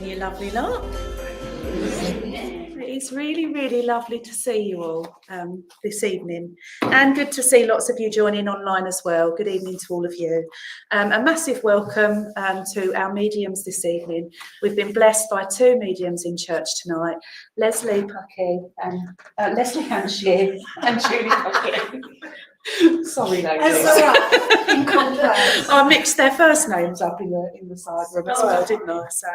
You lovely lot. It's really, really lovely to see you all this evening, and good to see lots of you joining online as well. Good evening to all of you. A massive welcome to our mediums this evening. We've been blessed by two mediums in church tonight, Leslie Puckey and Leslie Hanshear and Julie Puckey. Sorry, ladies. I mixed their first names up in the side room as well, didn't I? So,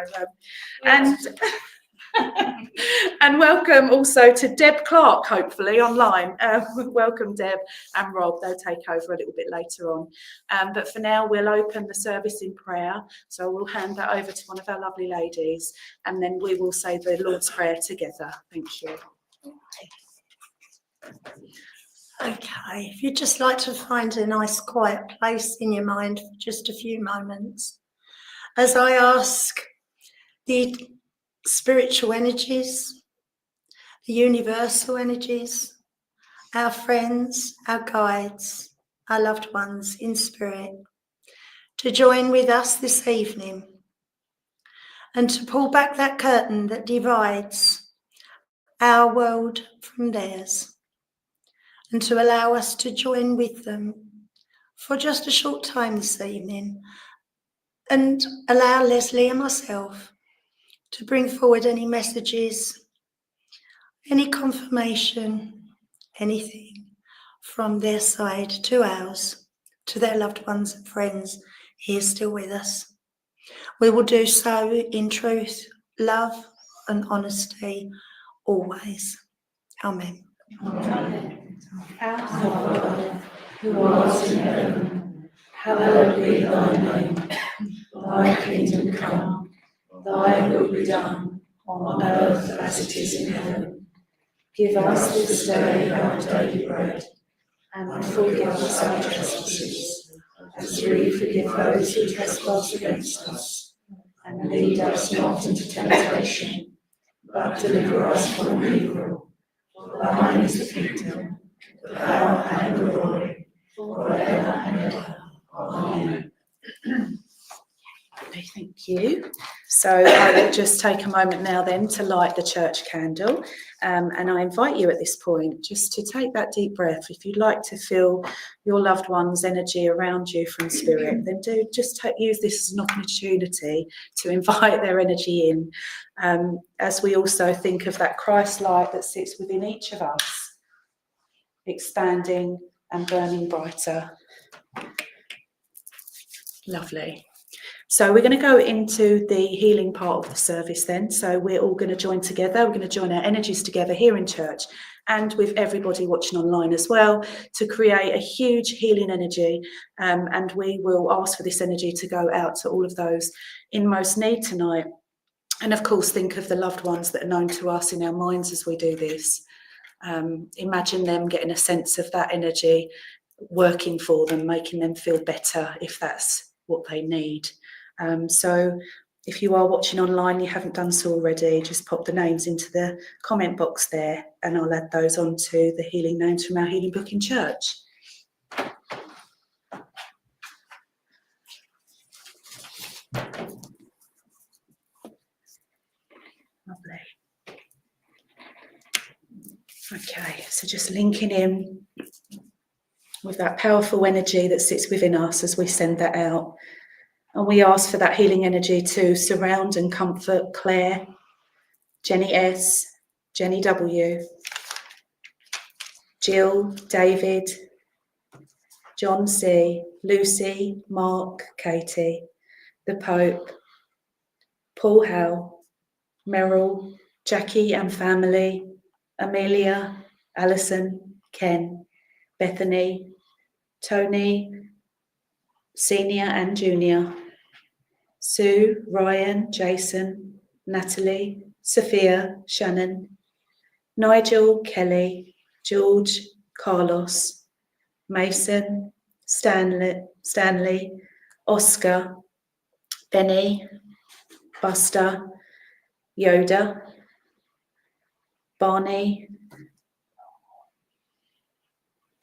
and welcome also to Deb Clark, hopefully online. Welcome, Deb and Rob. They'll take over a little bit later on. But for now, we'll open the service in prayer. So we'll hand that over to one of our lovely ladies, and then we will say the Lord's Prayer together. Thank you. Okay, if you'd just like to find a nice quiet place in your mind for just a few moments, as I ask the spiritual energies, the universal energies, our friends, our guides, our loved ones in spirit, to join with us this evening and to pull back that curtain that divides our world from theirs, and to allow us to join with them for just a short time this evening, and allow Leslie and myself to bring forward any messages, any confirmation, anything from their side to ours, to their loved ones and friends here still with us. We will do so in truth, love and honesty always. Amen. Amen. Our Father, who art in heaven, hallowed be thy name. Thy kingdom come, thy will be done, on earth as it is in heaven. Give us this day our daily bread, and forgive us our trespasses, as we forgive those who trespass against us. And lead us not into temptation, but deliver us from evil. For thine is the kingdom, the power and the glory, forever and ever. Amen. Okay, thank you. So I will just take a moment now then to light the church candle, and I invite you at this point just to take that deep breath. If you'd like to feel your loved one's energy around you from spirit, then do just use this as an opportunity to invite their energy in, as we also think of that Christ light that sits within each of us, expanding and burning brighter. Lovely. So we're going to go into the healing part of the service then. So we're all going to join together. We're going to join our energies together here in church and with everybody watching online as well to create a huge healing energy. And we will ask for this energy to go out to all of those in most need tonight. And of course, think of the loved ones that are known to us in our minds as we do this. Imagine them getting a sense of that energy working for them, making them feel better if that's what they need. So if you are watching online, you haven't done so already, just pop the names into the comment box there and I'll add those onto the healing names from our healing book in church. Lovely. Okay, so just linking in with that powerful energy that sits within us as we send that out. And we ask for that healing energy to surround and comfort Claire, Jenny S, Jenny W, Jill, David, John C, Lucy, Mark, Katie, the Pope, Paul Howe, Meryl, Jackie and family, Amelia, Alison, Ken, Bethany, Tony, Senior and Junior, Sue, Ryan, Jason, Natalie, Sophia, Shannon, Nigel, Kelly, George, Carlos, Mason, Stanley, Oscar, Benny, Buster, Yoda, Barney,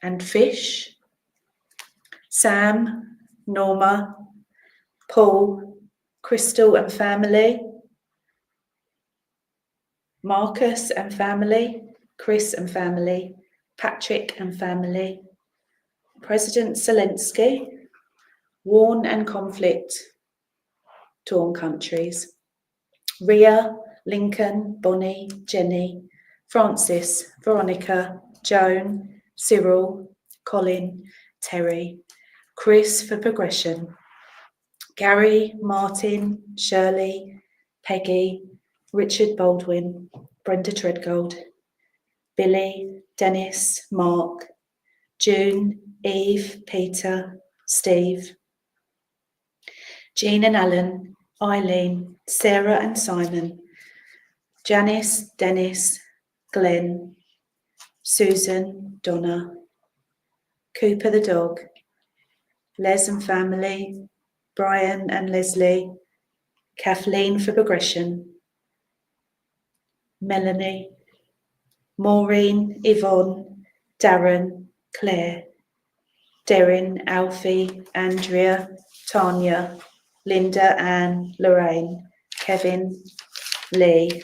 and Fish, Sam, Norma, Paul, Crystal and family, Marcus and family, Chris and family, Patrick and family, President Zelensky, Warn and conflict, torn countries, Ria, Lincoln, Bonnie, Jenny, Francis, Veronica, Joan, Cyril, Colin, Terry, Chris for progression, Gary, Martin, Shirley, Peggy, Richard Baldwin, Brenda Treadgold, Billy, Dennis, Mark, June, Eve, Peter, Steve, Jean and Alan, Eileen, Sarah and Simon, Janice, Dennis, Glenn, Susan, Donna, Cooper the dog, Les and family, Brian and Leslie, Kathleen for progression, Melanie, Maureen, Yvonne, Darren, Claire, Derrin, Alfie, Andrea, Tanya, Linda, Anne, Lorraine, Kevin, Lee,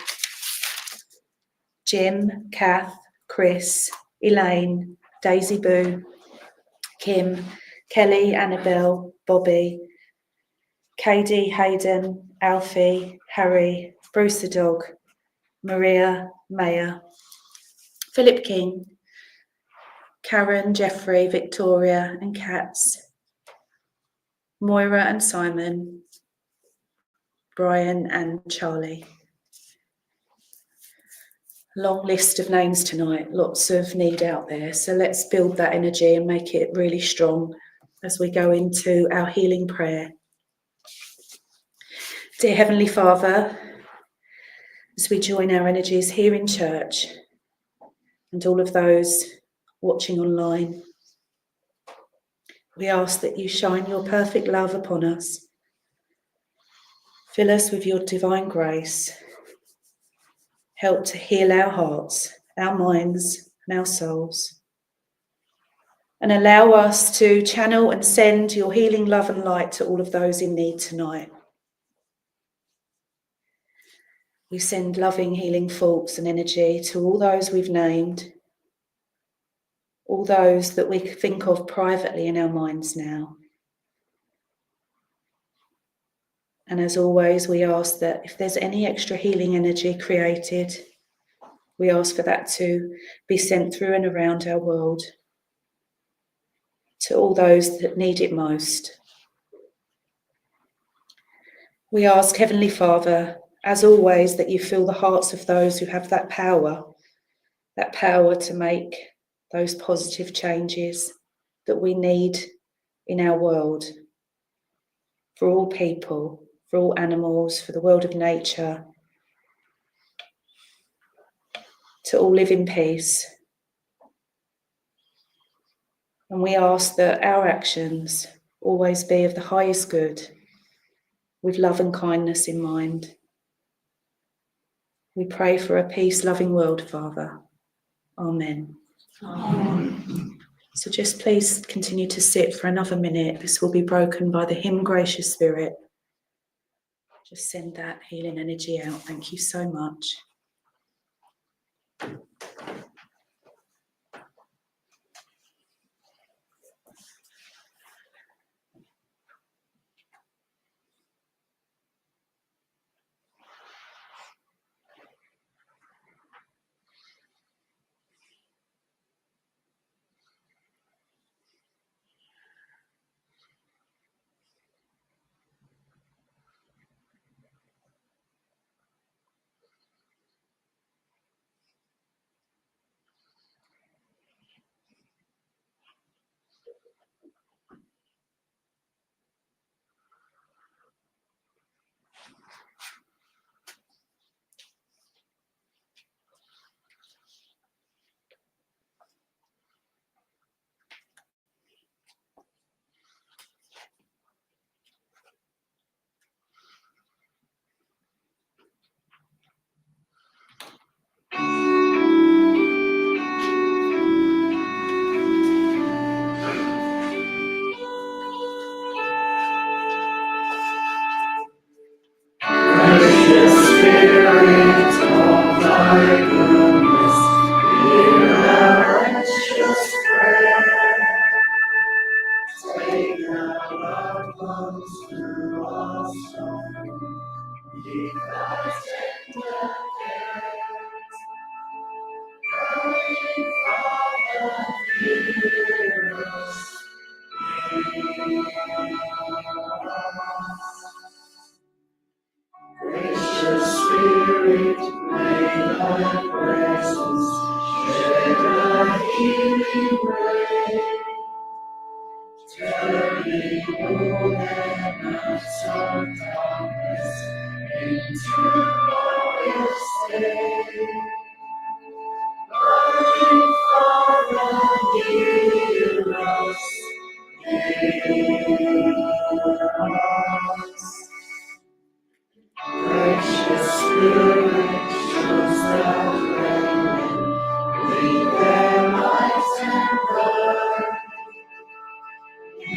Jim, Kath, Chris, Elaine, Daisy Boo, Kim, Kelly, Annabelle, Bobby, Katie, Hayden, Alfie, Harry, Bruce the dog, Maria, Maya, Philip King, Karen, Jeffrey, Victoria and Katz, Moira and Simon, Brian and Charlie. Long list of names tonight, lots of need out there. So let's build that energy and make it really strong as we go into our healing prayer. Dear Heavenly Father, as we join our energies here in church and all of those watching online, we ask that you shine your perfect love upon us. Fill us with your divine grace. Help to heal our hearts, our minds, and our souls. And allow us to channel and send your healing love and light to all of those in need tonight. We send loving, healing thoughts and energy to all those we've named, all those that we think of privately in our minds now. And as always, we ask that if there's any extra healing energy created, we ask for that to be sent through and around our world to all those that need it most. We ask, Heavenly Father, as always, that you fill the hearts of those who have that power to make those positive changes that we need in our world, for all people, for all animals, for the world of nature, to all live in peace. And we ask that our actions always be of the highest good, with love and kindness in mind. We pray for a peace-loving world, Father. Amen. Amen. So just please continue to sit for another minute. This will be broken by the hymn Gracious Spirit. Just send that healing energy out. Thank you so much.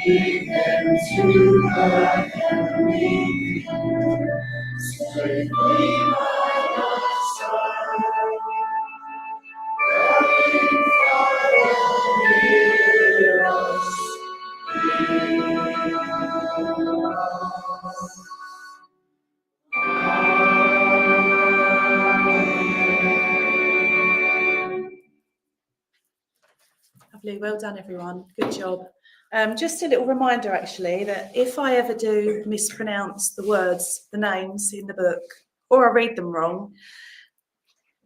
lead them to the heavenly kingdom. Safely by thy side. Loving Father, hear us. Lovely, well done everyone, good job. Just a little reminder actually that if I ever do mispronounce the words, the names in the book, or I read them wrong,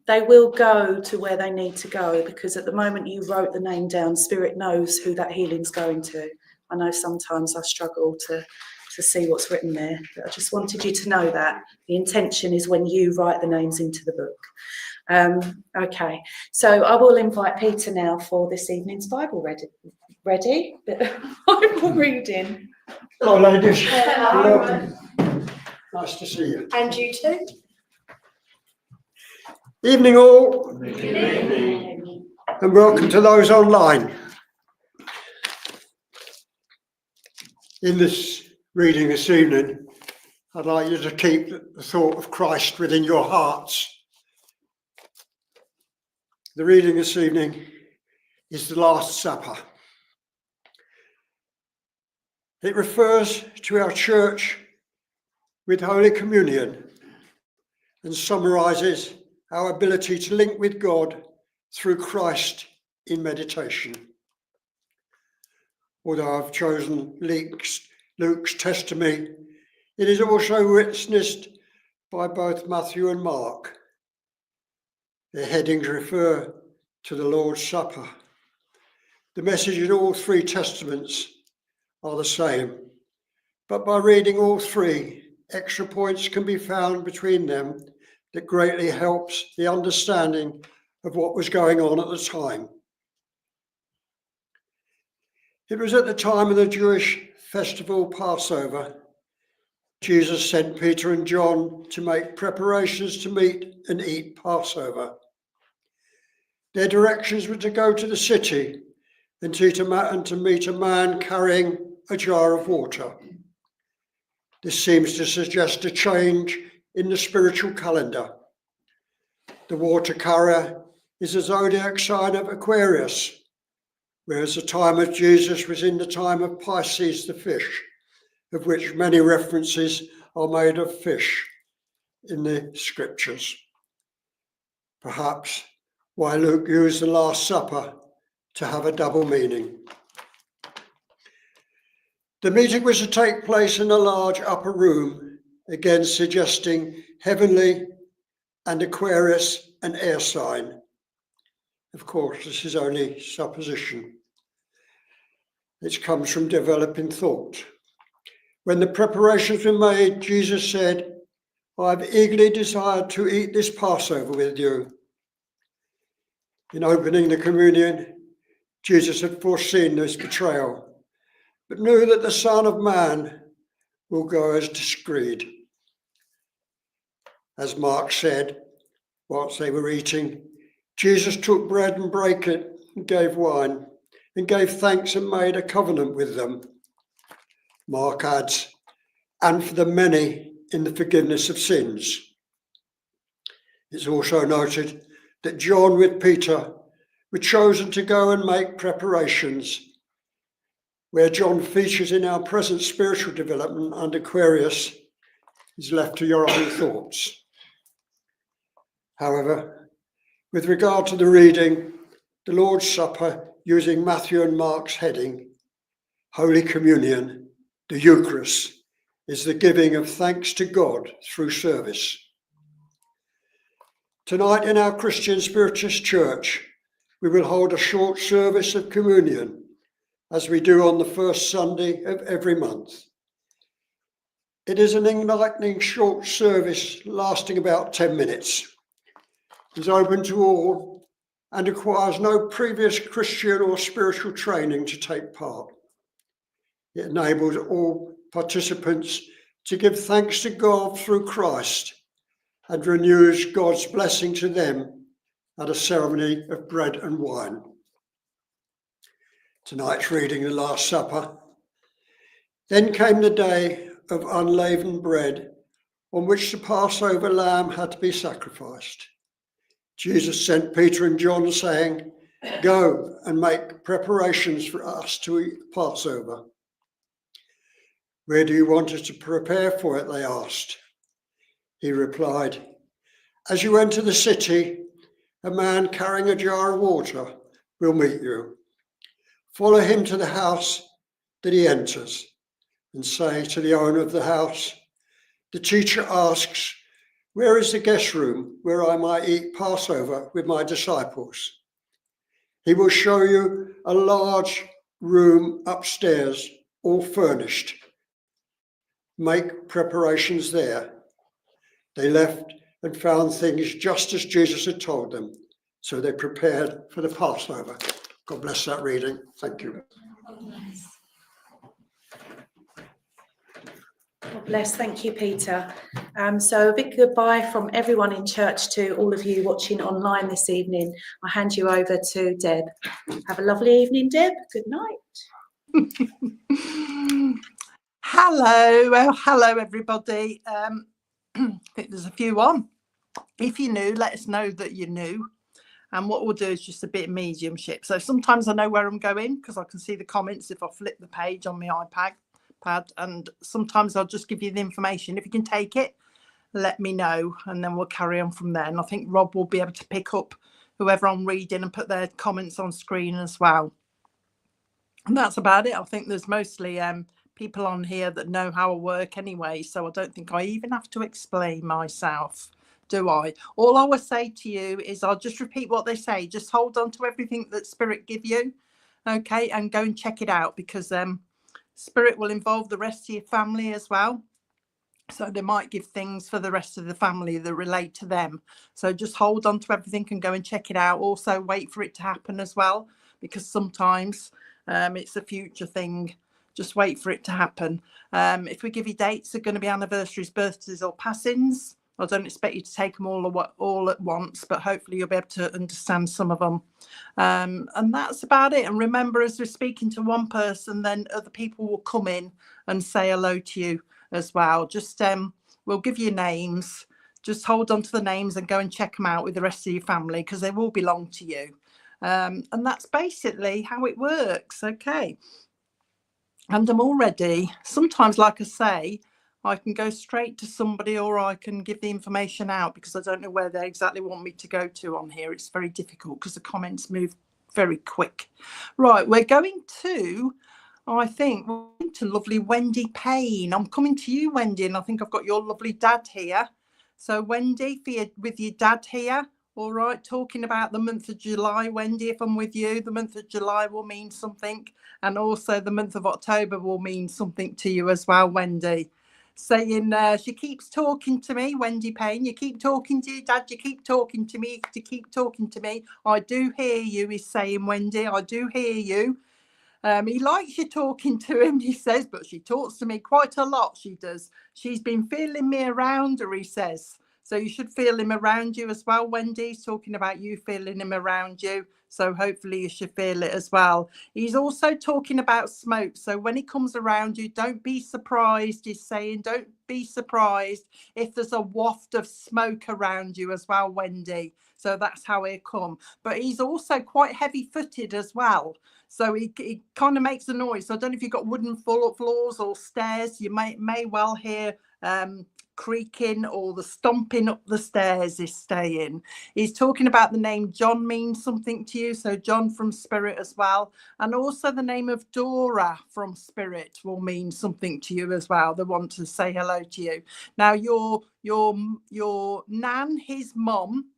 they will go to where they need to go, because at the moment you wrote the name down, Spirit knows who that healing's going to. I know sometimes I struggle to see what's written there, but I just wanted you to know that the intention is when you write the names into the book. Okay, so I will invite Peter now for this evening's Bible ready? Bible reading. Hello, ladies. Hello. Welcome. Nice to see you. And you too. Evening, all, Good evening. and welcome to those online. In this reading this evening, I'd like you to keep the thought of Christ within your hearts. The reading this evening is the Last Supper. It refers to our church with Holy Communion and summarises our ability to link with God through Christ in meditation. Although I've chosen Luke's testimony, it is also witnessed by both Matthew and Mark. Their headings refer to the Lord's Supper. The message in all three testaments are the same, but by reading all three, extra points can be found between them that greatly helps the understanding of what was going on at the time. It was at the time of the Jewish festival Passover. Jesus sent Peter and John to make preparations to meet and eat Passover. Their directions were to go to the city and to meet a man carrying a jar of water. This seems to suggest a change in the spiritual calendar. The water carrier is a zodiac sign of Aquarius, whereas the time of Jesus was in the time of Pisces, the fish, of which many references are made of fish in the scriptures. Perhaps why Luke used the Last Supper to have a double meaning. The meeting was to take place in a large upper room, again suggesting heavenly and Aquarius and air sign. Of course, this is only supposition. It comes from developing thought. When the preparations were made, Jesus said, "I've eagerly desired to eat this Passover with you." In opening the communion, Jesus had foreseen this betrayal, but knew that the Son of Man will go as decreed. As Mark said, whilst they were eating, Jesus took bread and brake it and gave wine and gave thanks and made a covenant with them. Mark adds, and for the many in the forgiveness of sins. It's also noted that John with Peter were chosen to go and make preparations. Where John features in our present spiritual development under Aquarius is left to your own thoughts. However, with regard to the reading, the Lord's Supper using Matthew and Mark's heading, Holy Communion, the Eucharist, is the giving of thanks to God through service. Tonight in our Christian Spiritist Church, we will hold a short service of communion, as we do on the first Sunday of every month. It is an enlightening short service lasting about 10 minutes. It is open to all and requires no previous Christian or spiritual training to take part. It enables all participants to give thanks to God through Christ and renews God's blessing to them at a ceremony of bread and wine. Tonight's reading, the Last Supper, Then came the day of unleavened bread, on which the Passover lamb had to be sacrificed. Jesus sent Peter and John, saying, "Go and make preparations for us to eat Passover." "Where do you want us to prepare for it?" they asked. He replied, "As you enter the city, a man carrying a jar of water will meet you. Follow him to the house that he enters, and say to the owner of the house, 'The teacher asks, where is the guest room where I might eat Passover with my disciples?' He will show you a large room upstairs, all furnished. Make preparations there." They left and found things just as Jesus had told them. So they prepared for the Passover. God bless that reading. Thank you. God bless. Thank you, Peter. So a big goodbye from everyone in church to all of you watching online this evening. I'll hand you over to Deb. Have a lovely evening, Deb. Good night. Hello, well, hello everybody. I think there's a few on. If you're new, let us know that you're new. And what we'll do is just a bit of mediumship. So sometimes I know where I'm going because I can see the comments if I flip the page on my iPad. And sometimes I'll just give you the information. If you can take it, let me know, and then we'll carry on from there. And I think Rob will be able to pick up whoever I'm reading and put their comments on screen as well. And that's about it. I think there's mostly people on here that know how I work anyway, so I don't think I even have to explain myself, do I? All I will say to you is I'll just repeat what they say. Just hold on to everything that Spirit give you, okay, and go and check it out, because Spirit will involve the rest of your family as well. So they might give things for the rest of the family that relate to them. So just hold on to everything and go and check it out. Also wait for it to happen as well, because sometimes it's a future thing. Just wait for it to happen. If we give you dates, they're going to be anniversaries, birthdays or passings. I don't expect you to take them all at once, but hopefully you'll be able to understand some of them. And that's about it. And remember, as we're speaking to one person, then other people will come in and say hello to you as well. Just we'll give you names. Just hold on to the names and go and check them out with the rest of your family, because they will belong to you. And that's basically how it works. Okay. And I'm all ready. Sometimes, like I say, I can go straight to somebody, or I can give the information out, because I don't know where they exactly want me to go to on here. It's very difficult because the comments move very quick. Right, we're going to, I think, we're going to lovely Wendy Payne. I'm coming to you, Wendy, and I think I've got your lovely dad here. So Wendy, with your dad here. All right, talking about the month of July, Wendy, if I'm with you, the month of July will mean something. And also the month of October will mean something to you as well, Wendy. Saying she keeps talking to me, Wendy Payne. You keep talking to your dad. You keep talking to me. You keep talking to me. I do hear you, he's saying, Wendy. I do hear you. He likes you talking to him, he says, but she talks to me quite a lot, she does. She's been feeling me around her, he says. So you should feel him around you as well, Wendy. He's talking about you feeling him around you. So hopefully you should feel it as well. He's also talking about smoke. So when he comes around you, don't be surprised. He's saying don't be surprised if there's a waft of smoke around you as well, Wendy. So that's how he'll come. But he's also quite heavy-footed as well. So he kind of makes a noise. So I don't know if you've got wooden floors or stairs. You may well hear creaking or the stomping up the stairs is staying. He's talking about the name John means something to you. So John from Spirit as well. And also the name of Dora from Spirit will mean something to you as well. They want to say hello to you. Now your nan, his mum,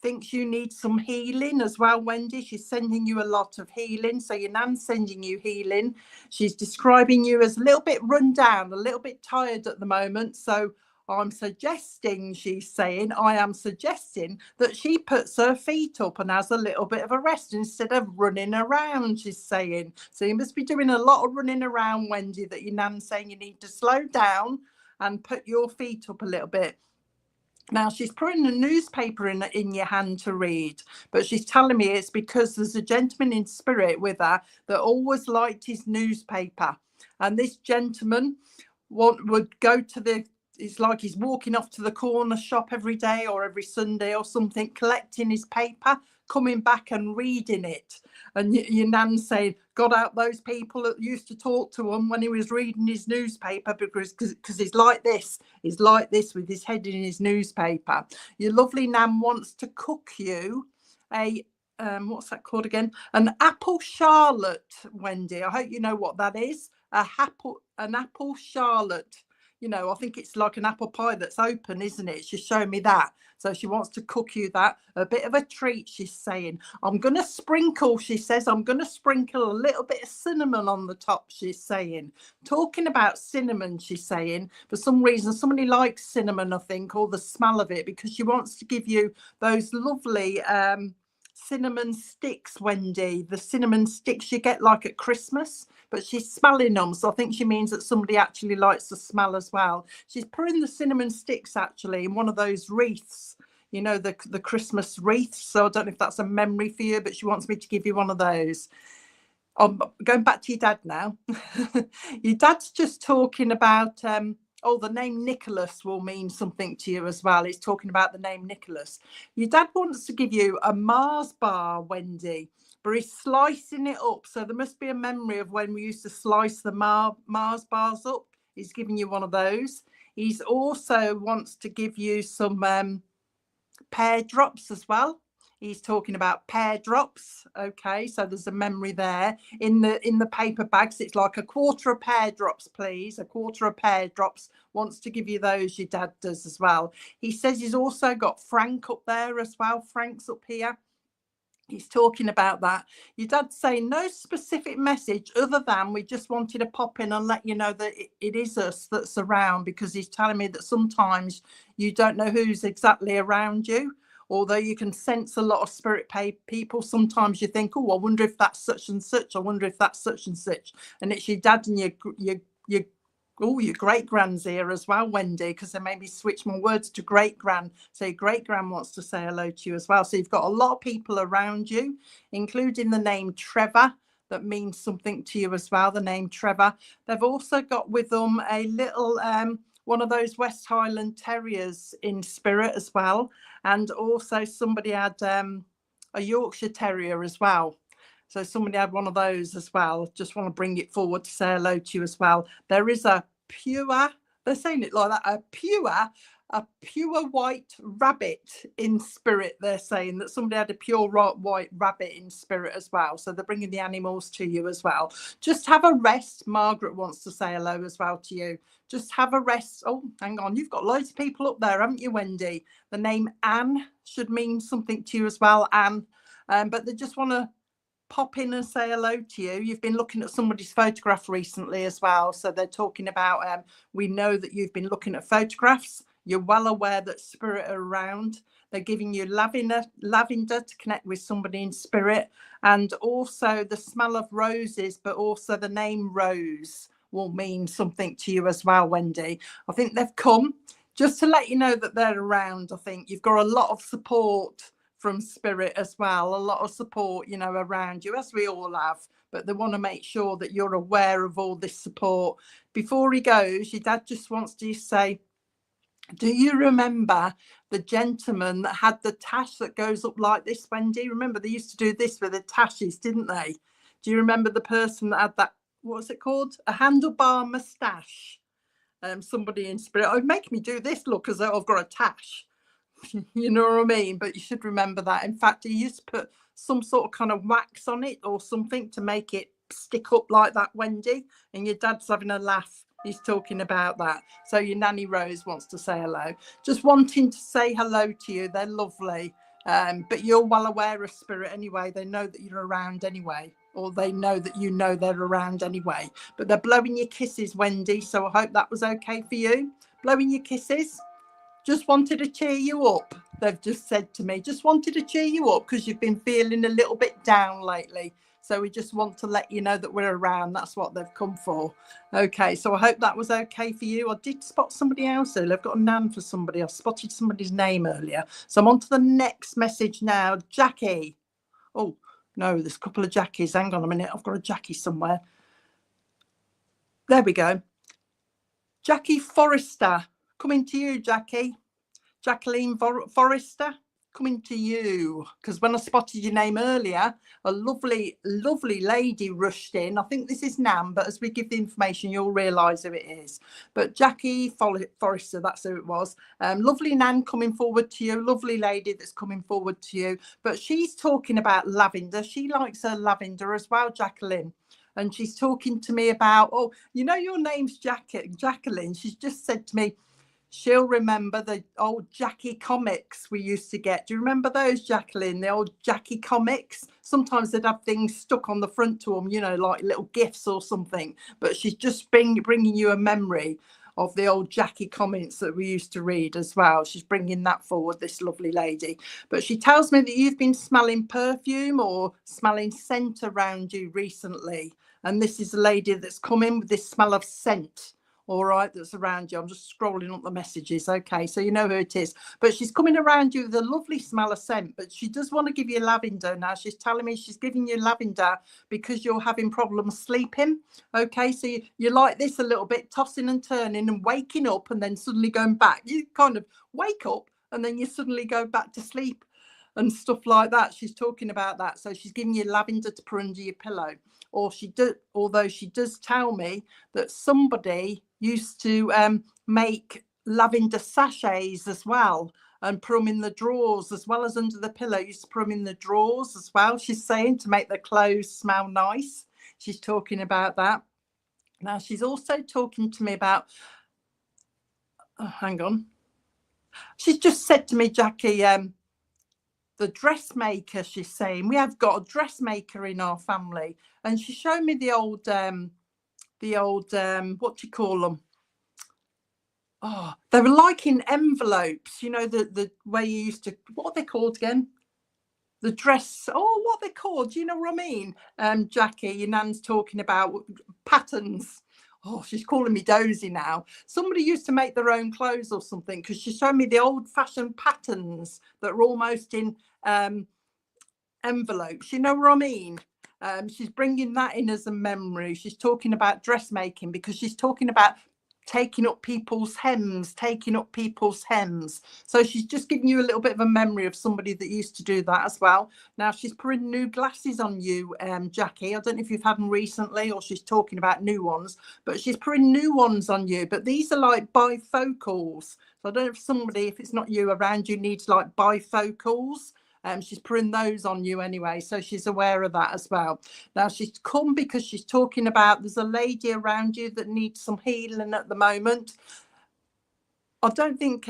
thinks you need some healing as well, Wendy. She's sending you a lot of healing. So your nan's sending you healing. She's describing you as a little bit run down, a little bit tired at the moment. So I'm suggesting, she's saying, I am suggesting that she puts her feet up and has a little bit of a rest instead of running around, she's saying. So you must be doing a lot of running around, Wendy, that your nan's saying you need to slow down and put your feet up a little bit. Now, she's putting a newspaper in your hand to read, but she's telling me it's because there's a gentleman in spirit with her that always liked his newspaper. And this gentleman would go to it's like he's walking off to the corner shop every day or every Sunday or something, collecting his paper, coming back and reading it. And your nan saying, got out those people that used to talk to him when he was reading his newspaper because he's like this with his head in his newspaper. Your lovely nan wants to cook you a what's that called again? An apple charlotte, Wendy. I hope you know what that is. An apple charlotte. You know, I think it's like an apple pie that's open, isn't it? She's showing me that. So she wants to cook you that. A bit of a treat, she's saying. I'm going to sprinkle, she says, I'm going to sprinkle a little bit of cinnamon on the top, she's saying. Talking about cinnamon, she's saying. For some reason, somebody likes cinnamon, I think, or the smell of it, because she wants to give you those lovely cinnamon sticks, Wendy. The cinnamon sticks you get like at Christmas. But she's smelling them, so I think she means that somebody actually likes the smell as well. She's putting the cinnamon sticks actually in one of those wreaths, you know, the Christmas wreaths. So I don't know if that's a memory for you, but she wants me to give you one of those. Going back to your dad now. Your dad's just talking about, the name Nicholas will mean something to you as well. He's talking about the name Nicholas. Your dad wants to give you a Mars bar, Wendy, but he's slicing it up. So there must be a memory of when we used to slice the Mars bars up. He's giving you one of those. He's also wants to give you some pear drops as well. He's talking about pear drops. Okay, so there's a memory there. In the paper bags, it's like a quarter of pear drops, please. A quarter of pear drops. Wants to give you those. Your dad does as well. He says he's also got Frank up there as well. Frank's up here. He's talking about that. Your dad's saying no specific message other than we just wanted to pop in and let you know that it is us that's around, because he's telling me that sometimes you don't know who's exactly around you. Although you can sense a lot of spirit people, sometimes you think, oh, I wonder if that's such and such. I wonder if that's such and such. And it's your dad and your great-grand's here as well, Wendy, because they made me switch my words to great-grand. So your great-grand wants to say hello to you as well. So you've got a lot of people around you, including the name Trevor, that means something to you as well, the name Trevor. They've also got with them a little one of those West Highland Terriers in spirit as well. And also somebody had a Yorkshire Terrier as well. So somebody had one of those as well. Just want to bring it forward to say hello to you as well. There is a pure, they're saying it like that, a pure white rabbit in spirit. They're saying that somebody had a pure white rabbit in spirit as well. So they're bringing the animals to you as well. Just have a rest. Margaret wants to say hello as well to you. Just have a rest. Oh, hang on. You've got loads of people up there, haven't you, Wendy? The name Anne should mean something to you as well, Anne. But they just want to pop in and say hello to you. You've been looking at somebody's photograph recently as well. So they're talking about, we know that you've been looking at photographs. You're well aware that spirit are around. They're giving you lavender to connect with somebody in spirit. And also the smell of roses, but also the name Rose will mean something to you as well, Wendy. I think they've come just to let you know that they're around. I think you've got a lot of support from spirit as well, a lot of support, you know, around you, as we all have, but they want to make sure that you're aware of all this support. Before he goes, your dad just wants to say, do you remember the gentleman that had the tash that goes up like this, Wendy? Remember they used to do this with the tashes, didn't they? Do you remember the person that had that, what's it called? A handlebar moustache. Somebody in spirit, oh, make me do this look as though I've got a tash. You know what I mean? But you should remember that. In fact, he used to put some sort of kind of wax on it or something to make it stick up like that, Wendy. And your dad's having a laugh. He's talking about that. So your nanny Rose wants to say hello. Just wanting to say hello to you. They're lovely. But you're well aware of spirit anyway. They know that you're around anyway. Or they know that you know they're around anyway. But they're blowing your kisses, Wendy. So I hope that was okay for you. Blowing your kisses. Just wanted to cheer you up. They've just said to me, just wanted to cheer you up because you've been feeling a little bit down lately. So we just want to let you know that we're around. That's what they've come for. Okay, so I hope that was okay for you. I did spot somebody else earlier. I've got a nan for somebody. I spotted somebody's name earlier. So I'm on to the next message now. Jackie. Oh, no, there's a couple of Jackies. Hang on a minute. I've got a Jackie somewhere. There we go. Jackie Forrester. Coming to you, Jackie. Jacqueline Forrester. Coming to you, because when I spotted your name earlier, a lovely lady rushed in. I think this is Nan, but as we give the information, you'll realise who it is. But Jackie Forrester, that's who it was. Lovely Nan coming forward to you, lovely lady that's coming forward to you. But she's talking about lavender. She likes her lavender as well, Jacqueline. And she's talking to me about, oh, you know, your name's Jacqueline. She's just said to me, she'll remember the old Jackie comics we used to get. Do you remember those, Jacqueline? The old Jackie comics? Sometimes they'd have things stuck on the front to them, you know, like little gifts or something. But she's just bringing you a memory of the old Jackie comics that we used to read as well. She's bringing that forward, this lovely lady. But she tells me that you've been smelling perfume or smelling scent around you recently. And this is a lady that's come in with this smell of scent. All right, that's around you. I'm just scrolling up the messages. Okay, so you know who it is. But she's coming around you with a lovely smell of scent, but she does want to give you lavender now. She's telling me she's giving you lavender because you're having problems sleeping. Okay, so you like this a little bit, tossing and turning and waking up and then suddenly going back. You kind of wake up and then you suddenly go back to sleep and stuff like that. She's talking about that. So she's giving you lavender to put under your pillow. Or although she does tell me that somebody used to make lavender sachets as well and put them in the drawers as well as under the pillow. Used to put them in the drawers as well, she's saying, to make the clothes smell nice. She's talking about that. Now she's also talking to me about, hang on, she's just said to me, Jackie, the dressmaker, she's saying, we have got a dressmaker in our family. And she showed me the old what do you call them? Oh, they were like in envelopes, you know, the way you used to, what are they called again? The dress, oh, what are they called? Do you know what I mean? Jackie, your nan's talking about patterns. Oh, she's calling me dozy now. Somebody used to make their own clothes or something, because she showed me the old-fashioned patterns that were almost in envelopes. You know what I mean? She's bringing that in as a memory. She's talking about dressmaking because she's talking about taking up people's hems. So she's just giving you a little bit of a memory of somebody that used to do that as well. Now she's putting new glasses on you, Jackie. I don't know if you've had them recently or she's talking about new ones, but she's putting new ones on you. But these are like bifocals. So I don't know if it's not you around you needs like bifocals. She's putting those on you anyway, so she's aware of that as well. Now she's come because she's talking about there's a lady around you that needs some healing at the moment. I don't think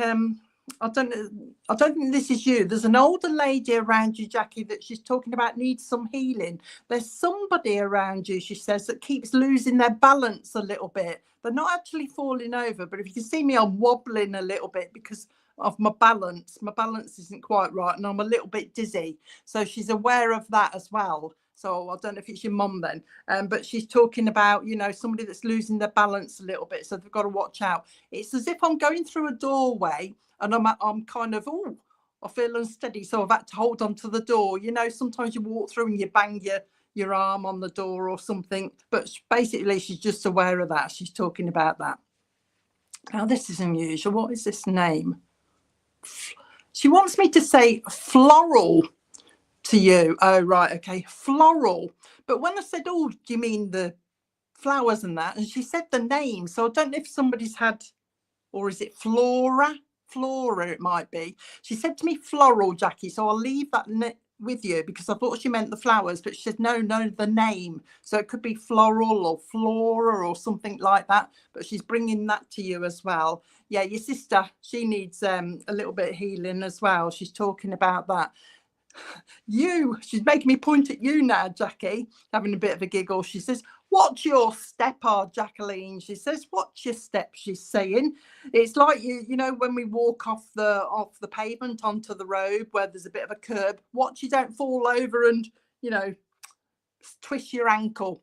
this is you. There's an older lady around you, Jackie, that she's talking about needs some healing. There's somebody around you, she says, that keeps losing their balance a little bit. They're not actually falling over, but if you can see me, I'm wobbling a little bit because of my balance isn't quite right and I'm a little bit dizzy. So she's aware of that as well. So I don't know if it's your mum then, but she's talking about, you know, somebody that's losing their balance a little bit, so they've got to watch out. It's as if I'm going through a doorway and I'm kind of, I feel unsteady, so I've had to hold on to the door. You know, sometimes you walk through and you bang your arm on the door or something, but basically she's just aware of that. She's talking about that. Now this is unusual. What is this name? She wants me to say floral to you. Oh, right. Okay. Floral. But when I said, oh, do you mean the flowers and that? And she said the name. So I don't know if somebody's had, or is it Flora? Flora, it might be. She said to me floral, Jackie. So I'll leave that with you because I thought she meant the flowers, but she said, no, the name. So it could be floral or flora or something like that. But she's bringing that to you as well. Yeah, your sister, she needs a little bit of healing as well. She's talking about that. She's making me point at you now, Jackie, having a bit of a giggle. She says, what's your step, Jacqueline? She says, what's your step? She's saying, it's like you know, when we walk off the pavement onto the road where there's a bit of a curb, watch you don't fall over and, you know, twist your ankle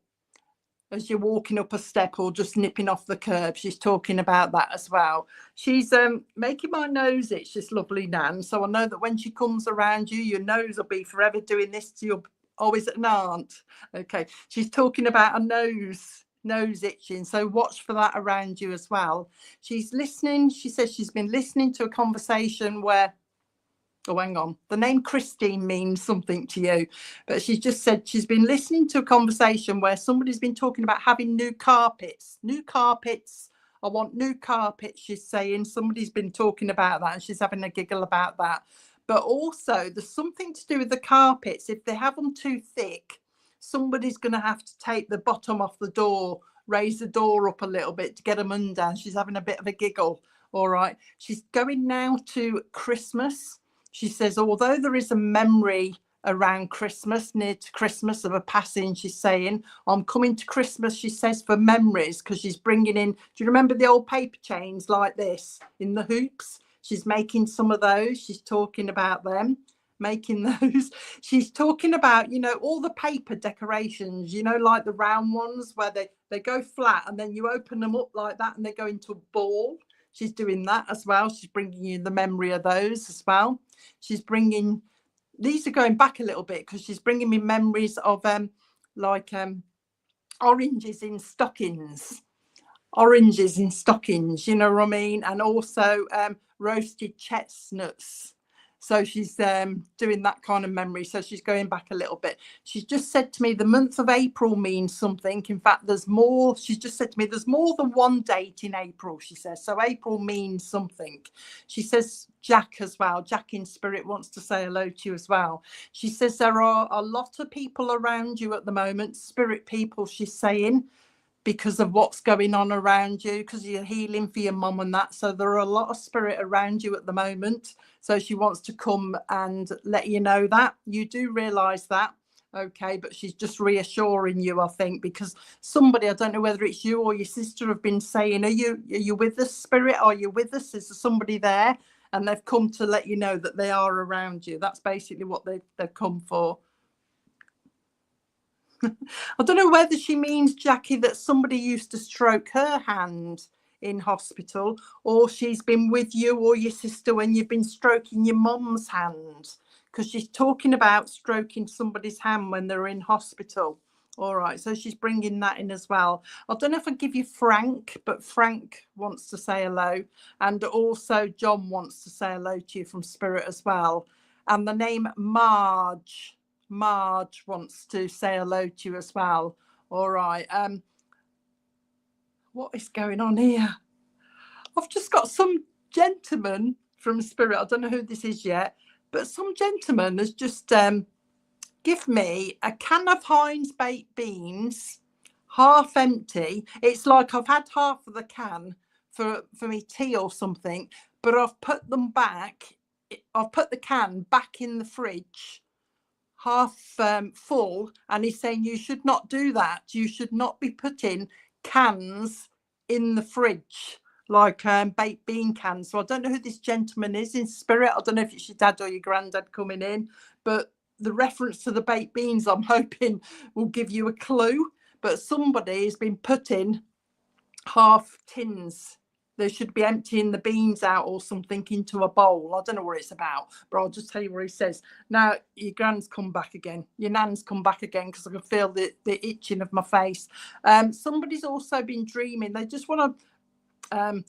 as you're walking up a step or just nipping off the curb. She's talking about that as well. She's making my nose itch, this lovely Nan. So I know that when she comes around you, your nose will be forever doing this to your, always an aunt. Okay. She's talking about a nose itching. So watch for that around you as well. She's listening. She says she's been listening to a conversation where, oh, hang on. The name Christine means something to you, but she's just said she's been listening to a conversation where somebody's been talking about having new carpets. New carpets. I want new carpets, she's saying. Somebody's been talking about that and she's having a giggle about that. But also there's something to do with the carpets. If they have them too thick, somebody's going to have to take the bottom off the door, raise the door up a little bit to get them undone. She's having a bit of a giggle. All right. She's going now to Christmas. She says, although there is a memory around Christmas, near to Christmas, of a passing, she's saying, I'm coming to Christmas, she says, for memories, because she's bringing in, do you remember the old paper chains like this in the hoops? She's making some of those. She's talking about them, making those. She's talking about, you know, all the paper decorations, you know, like the round ones where they go flat and then you open them up like that and they go into a ball. She's doing that as well. She's bringing you the memory of those as well. She's bringing, these are going back a little bit because she's bringing me memories of oranges in stockings. Oranges in stockings, you know what I mean? And also roasted chestnuts. So she's doing that kind of memory. So she's going back a little bit. She's just said to me the month of April means something. In fact, there's more. She's just said to me there's more than one date in April, she says. So April means something. She says Jack as well. Jack in spirit wants to say hello to you as well. She says there are a lot of people around you at the moment, spirit people, she's saying, because of what's going on around you, because you're healing for your mum and that. So there are a lot of spirit around you at the moment. So she wants to come and let you know that. You do realise that, okay, but she's just reassuring you, I think, because somebody, I don't know whether it's you or your sister, have been saying, are you with us, spirit? Are you with us? Is there somebody there? And they've come to let you know that they are around you. That's basically what they've come for. I don't know whether she means, Jackie, that somebody used to stroke her hand in hospital, or she's been with you or your sister when you've been stroking your mum's hand, because she's talking about stroking somebody's hand when they're in hospital. All right, so she's bringing that in as well. I don't know if I give you Frank, but Frank wants to say hello, and also John wants to say hello to you from spirit as well. And the name Marge wants to say hello to you as well. All right. What is going on here? I've just got some gentleman from spirit. I don't know who this is yet, but some gentleman has just give me a can of Heinz baked beans, half empty. It's like I've had half of the can for me tea or something, but I've put them back. I've put the can back in the fridge, half full, and he's saying you should not do that. You should not be putting cans in the fridge like baked bean cans. So I don't know who this gentleman is in spirit. I don't know if it's your dad or your granddad coming in, but the reference to the baked beans, I'm hoping, will give you a clue. But somebody has been putting half tins. They should be emptying the beans out or something into a bowl. I don't know what it's about, but I'll just tell you what he says. Now, your grand's come back again. Your nan's come back again, because I can feel the itching of my face. Somebody's also been dreaming. They just want to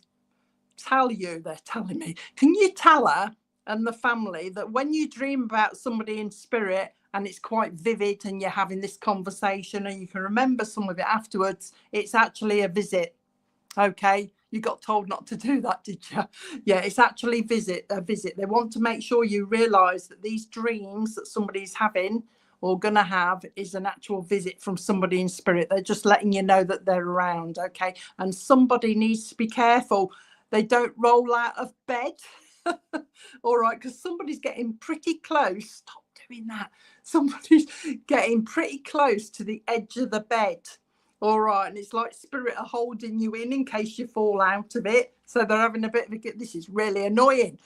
tell you, they're telling me, can you tell her and the family that when you dream about somebody in spirit and it's quite vivid and you're having this conversation and you can remember some of it afterwards, it's actually a visit. Okay, you got told not to do that, did you? Yeah, it's actually a visit. They want to make sure you realise that these dreams that somebody's having or gonna have is an actual visit from somebody in spirit. They're just letting you know that they're around, okay? And somebody needs to be careful they don't roll out of bed. All right, because somebody's getting pretty close. Stop doing that. Somebody's getting pretty close to the edge of the bed. All right, and it's like spirit are holding you in case you fall out of it. So they're having a bit of a, this is really annoying.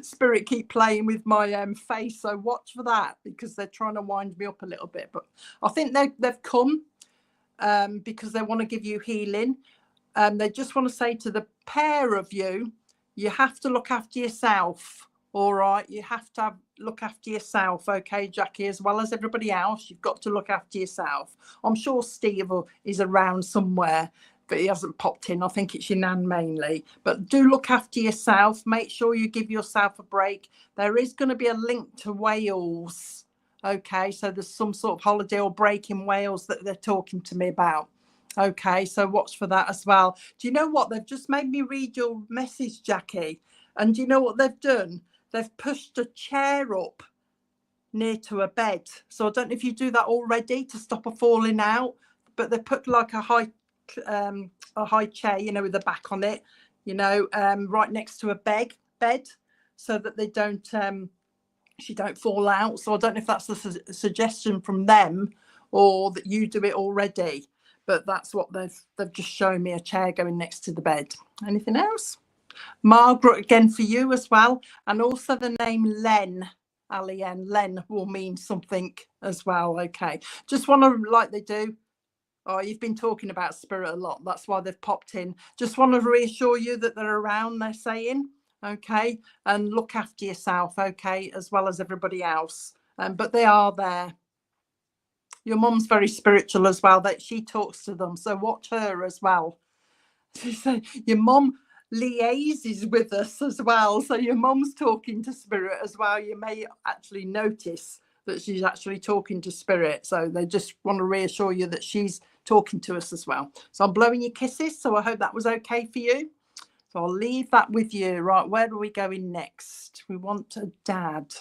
Spirit keep playing with my face, so watch for that, because they're trying to wind me up a little bit. But I think they've come because they want to give you healing. They just want to say to the pair of you, you have to look after yourself. All right, you have to look after yourself, okay, Jackie, as well as everybody else. You've got to look after yourself. I'm sure Steve is around somewhere, but he hasn't popped in. I think it's your nan mainly. But do look after yourself. Make sure you give yourself a break. There is going to be a link to Wales. Okay, so there's some sort of holiday or break in Wales that they're talking to me about. Okay, so watch for that as well. Do you know what? They've just made me read your message, Jackie. And do you know what they've done? They've pushed a chair up near to a bed. So I don't know if you do that already to stop her falling out, but they put like a high chair, you know, with the back on it, you know, right next to a bed, so that they don't she don't fall out. So I don't know if that's a suggestion from them or that you do it already, but that's what they've just shown me, a chair going next to the bed. Anything else? Margaret, again for you as well. And also the name Len, Alien, Len will mean something as well. Okay, just want to, like they do. Oh, you've been talking about spirit a lot. That's why they've popped in. Just want to reassure you that they're around, they're saying. Okay, and look after yourself, okay, as well as everybody else. But they are there. Your mum's very spiritual as well, that she talks to them. So watch her as well. She said your mum liaises with us as well. So your mum's talking to spirit as well. You may actually notice that she's actually talking to spirit. So they just want to reassure you that she's talking to us as well. So I'm blowing you kisses. So I hope that was okay for you. So I'll leave that with you. Right, where are we going next? We want a dad.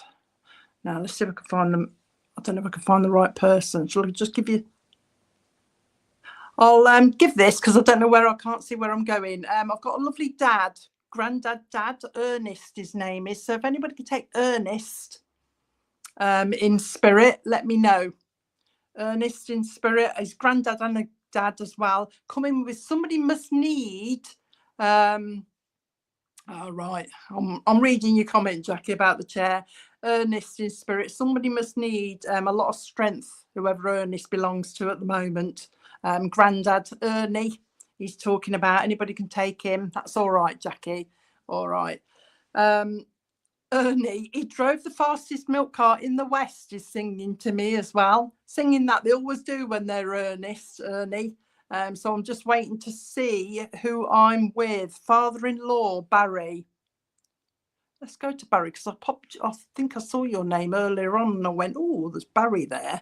Now let's see if I can find them. I don't know if I can find the right person. Shall I just give you? I'll give this because I don't know where, I can't see where I'm going. I've got a lovely dad, granddad, dad, Ernest, his name is. So if anybody can take Ernest in spirit, let me know. Ernest in spirit, his granddad and a dad as well. Coming with somebody must need. Right, I'm reading your comment, Jackie, about the chair. Ernest in spirit, somebody must need a lot of strength, whoever Ernest belongs to at the moment. Grandad Ernie, he's talking about. Anybody can take him. That's all right, Jackie. All right. Ernie, he drove the fastest milk cart in the West, is singing to me as well. Singing that they always do when they're Ernest, Ernie. So I'm just waiting to see who I'm with. Father-in-law, Barry. Let's go to Barry, because I think I saw your name earlier on and I went, oh, there's Barry there.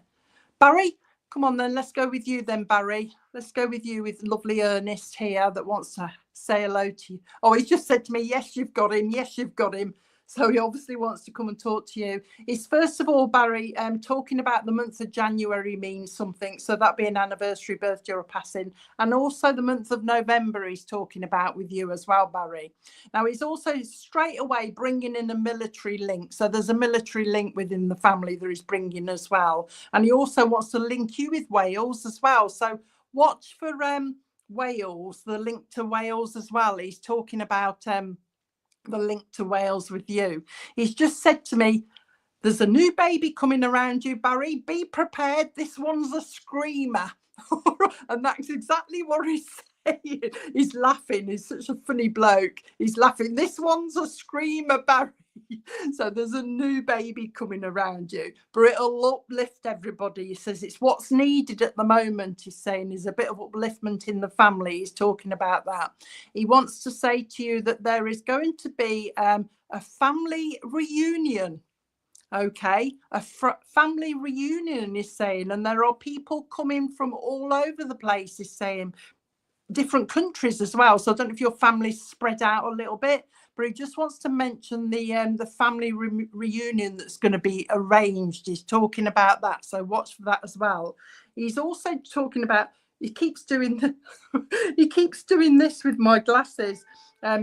Barry, come on then, let's go with you then, Barry. Let's go with you, with lovely Ernest here that wants to say hello to you. Oh, he just said to me, yes, you've got him. Yes, you've got him. So he obviously wants to come and talk to you. It's first of all, Barry, talking about the month of January means something. So that'd be an anniversary, birthday or passing. And also the month of November he's talking about with you as well, Barry. Now he's also straight away bringing in a military link. So there's a military link within the family that he's bringing as well. And he also wants to link you with Wales as well. So watch for Wales, the link to Wales as well. He's talking about the link to Wales with you. He's just said to me, there's a new baby coming around you, Barry. Be prepared. This one's a screamer. And that's exactly what he's saying. He's laughing. He's such a funny bloke. He's laughing. This one's a screamer, Barry. So there's a new baby coming around you, but it'll uplift everybody. He says it's what's needed at the moment. He's saying is a bit of upliftment in the family. He's talking about that. He wants to say to you that there is going to be a family reunion. Okay, a family reunion is saying, and there are people coming from all over the place, is saying, different countries as well. So I don't know if your family's spread out a little bit, but he just wants to mention the family reunion that's going to be arranged. He's talking about that, so watch for that as well. He's also talking about, he keeps doing this with my glasses,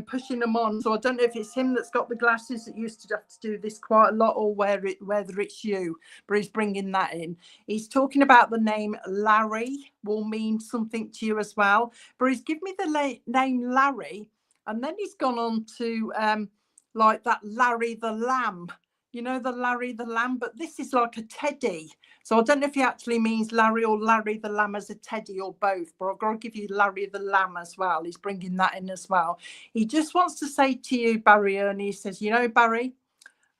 pushing them on. So I don't know if it's him that's got the glasses that used to have to do this quite a lot, or whether it's you, but he's bringing that in. He's talking about the name Larry will mean something to you as well, but he's given me the name Larry, and then he's gone on to like that Larry the Lamb. You know, the Larry the Lamb, but this is like a teddy. So I don't know if he actually means Larry or Larry the Lamb as a teddy or both, but I've got to give you Larry the Lamb as well. He's bringing that in as well. He just wants to say to you, Barry Ernie, he says, you know, Barry,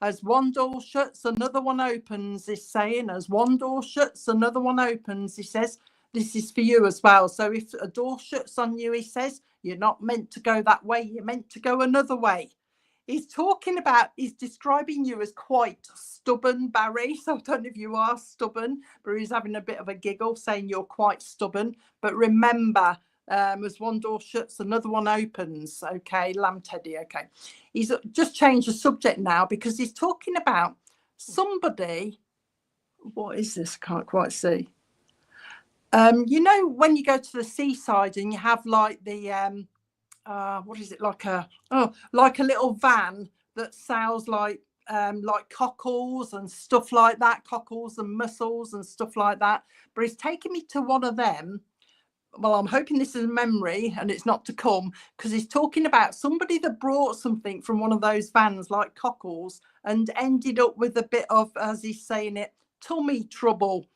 as one door shuts, another one opens, is saying, as one door shuts, another one opens, he says, this is for you as well. So if a door shuts on you, he says, you're not meant to go that way, you're meant to go another way. He's describing you as quite stubborn, Barry. So I don't know if you are stubborn, but he's having a bit of a giggle saying you're quite stubborn. But remember, as one door shuts, another one opens. Okay, Lamb Teddy. Okay. He's just changed the subject now because he's talking about somebody. What is this? Can't quite see. You know, when you go to the seaside and you have like the what is it, like a little van that sells like cockles and stuff like that, cockles and mussels and stuff like that. But he's taking me to one of them. Well, I'm hoping this is a memory and it's not to come, because he's talking about somebody that brought something from one of those vans like cockles and ended up with a bit of, as he's saying it, tummy trouble,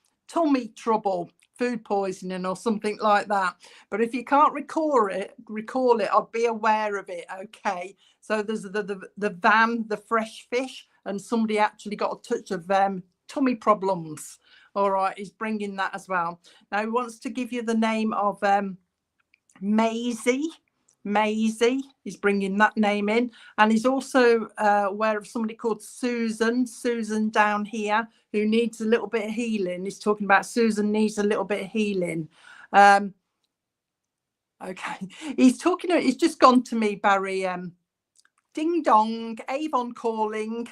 food poisoning or something like that. But if you can't recall it, I'd be aware of it. Okay, so there's the van, the fresh fish, and somebody actually got a touch of tummy problems. All right, he's bringing that as well. Now he wants to give you the name of Maisie. He's bringing that name in, and he's also aware of somebody called Susan down here, who needs a little bit of healing. He's talking about Susan needs a little bit of healing. Okay, he's just gone to me, Barry, ding dong, Avon calling.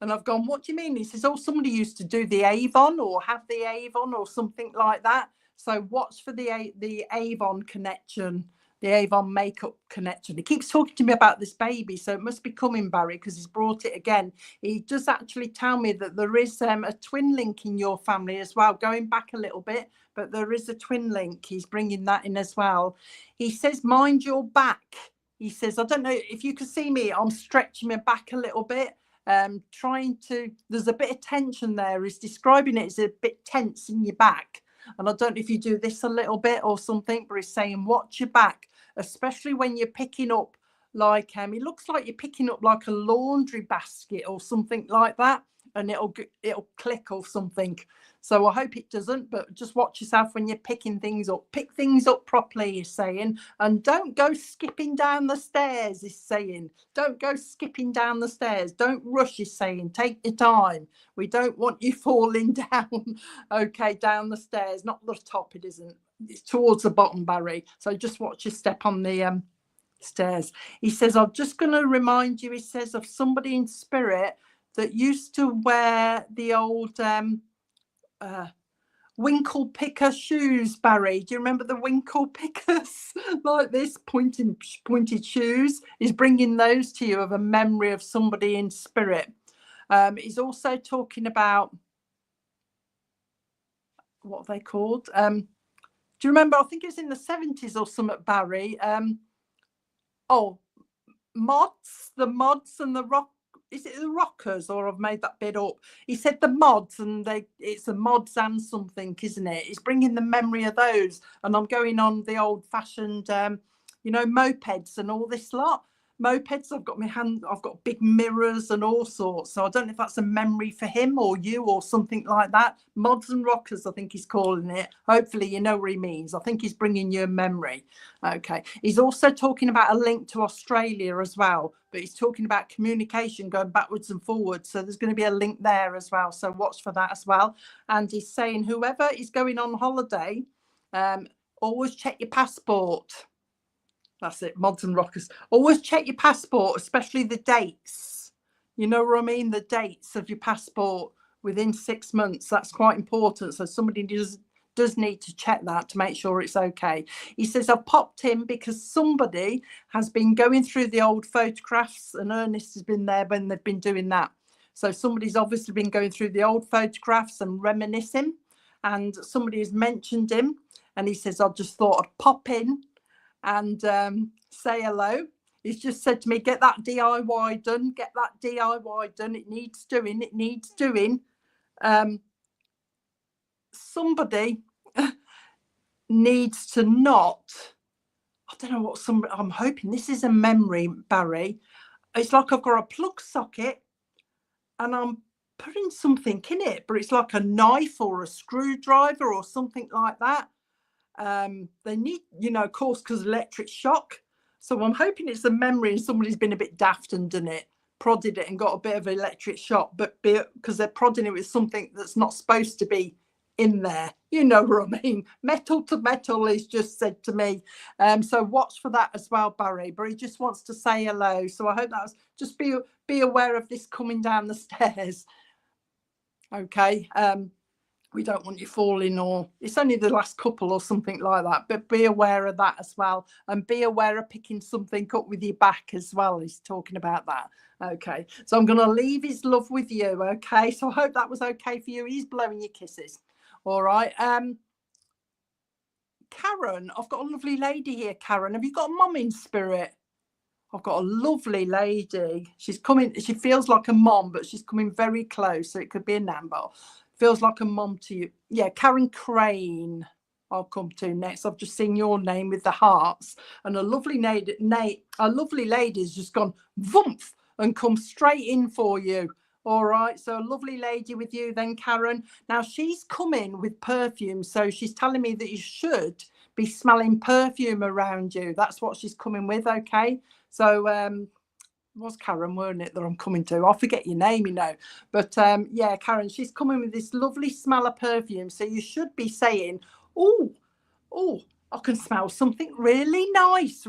And I've gone, what do you mean? He says, oh, somebody used to do the Avon or have the Avon or something like that. So watch for the Avon connection, the Avon makeup connection. He keeps talking to me about this baby, so it must be coming, Barry, because he's brought it again. He does actually tell me that there is a twin link in your family as well, going back a little bit, but there is a twin link. He's bringing that in as well. He says, mind your back. He says, I don't know if you can see me, I'm stretching my back a little bit. There's a bit of tension there. He's describing it as a bit tense in your back. And I don't know if you do this a little bit or something, but he's saying watch your back, especially when you're picking up like, it looks like you're picking up like a laundry basket or something like that, and it'll click or something. So I hope it doesn't, but just watch yourself when you're picking things up. Pick things up properly, he's saying, and don't go skipping down the stairs, he's saying. Don't go skipping down the stairs. Don't rush, he's saying. Take your time. We don't want you falling down, okay, down the stairs. Not the top, it isn't. It's towards the bottom, Barry. So just watch your step on the stairs. He says, I'm just going to remind you, he says, of somebody in spirit that used to wear the old winkle picker shoes, Barry. Do you remember the winkle pickers? Like this, pointed shoes. He's bringing those to you of a memory of somebody in spirit. He's also talking about, what are they called? Do you remember? I think it was in the 70s or something, Barry. Mods, the mods and the rock. Is it the rockers, or I've made that bit up? He said the mods, and it's the mods and something, isn't it? He's bringing the memory of those, and I'm going on the old-fashioned, mopeds and all this lot. Mopeds, I've got big mirrors and all sorts. So I don't know if that's a memory for him or you or something like that. Mods and rockers, I think he's calling it. Hopefully you know what he means. I think he's bringing you a memory. Okay. He's also talking about a link to Australia as well, but he's talking about communication going backwards and forwards. So there's going to be a link there as well. So watch for that as well. And he's saying whoever is going on holiday, always check your passport. That's it, mods and rockers. Always check your passport, especially the dates. You know what I mean? The dates of your passport within 6 months. That's quite important. So somebody does need to check that to make sure it's okay. He says, I've popped in because somebody has been going through the old photographs, and Ernest has been there when they've been doing that. So somebody's obviously been going through the old photographs and reminiscing, and somebody has mentioned him. And he says, I just thought I'd pop in and say hello. He's just said to me, get that DIY done, get that DIY done. It needs doing, it needs doing. Somebody needs to not, I don't know what somebody, I'm hoping this is a memory, Barry. It's like I've got a plug socket and I'm putting something in it, but it's like a knife or a screwdriver or something like that. They need, you know, of course, because electric shock. So I'm hoping it's a memory and somebody's been a bit daft and done it, prodded it and got a bit of electric shock, but because they're prodding it with something that's not supposed to be in there. You know what I mean? Metal to metal is just said to me. So watch for that as well, Barry. But he just wants to say hello. So I hope that's just be aware of this coming down the stairs. Okay. We don't want you falling, or it's only the last couple or something like that, but be aware of that as well, and be aware of picking something up with your back as well. He's talking about that. Okay, so I'm going to leave his love with you. Okay, so I hope that was okay for you. He's blowing you kisses. All right. Karen, I've got a lovely lady here. Karen, have you got a mum in spirit? I've got a lovely lady. She's coming. She feels like a mom, but she's coming very close, so it could be a nan, but feels like a mum to you. Yeah, Karen Crane. I'll come to next. I've just seen your name with the hearts, and a lovely lady has just gone voomf and come straight in for you. All right, so a lovely lady with you then, Karen. Now she's coming with perfume, so she's telling me that you should be smelling perfume around you. That's what she's coming with. Okay, so was Karen, weren't it, that I'm coming to? I forget your name, you know. But yeah, Karen, she's coming with this lovely smell of perfume. So you should be saying, oh, I can smell something really nice,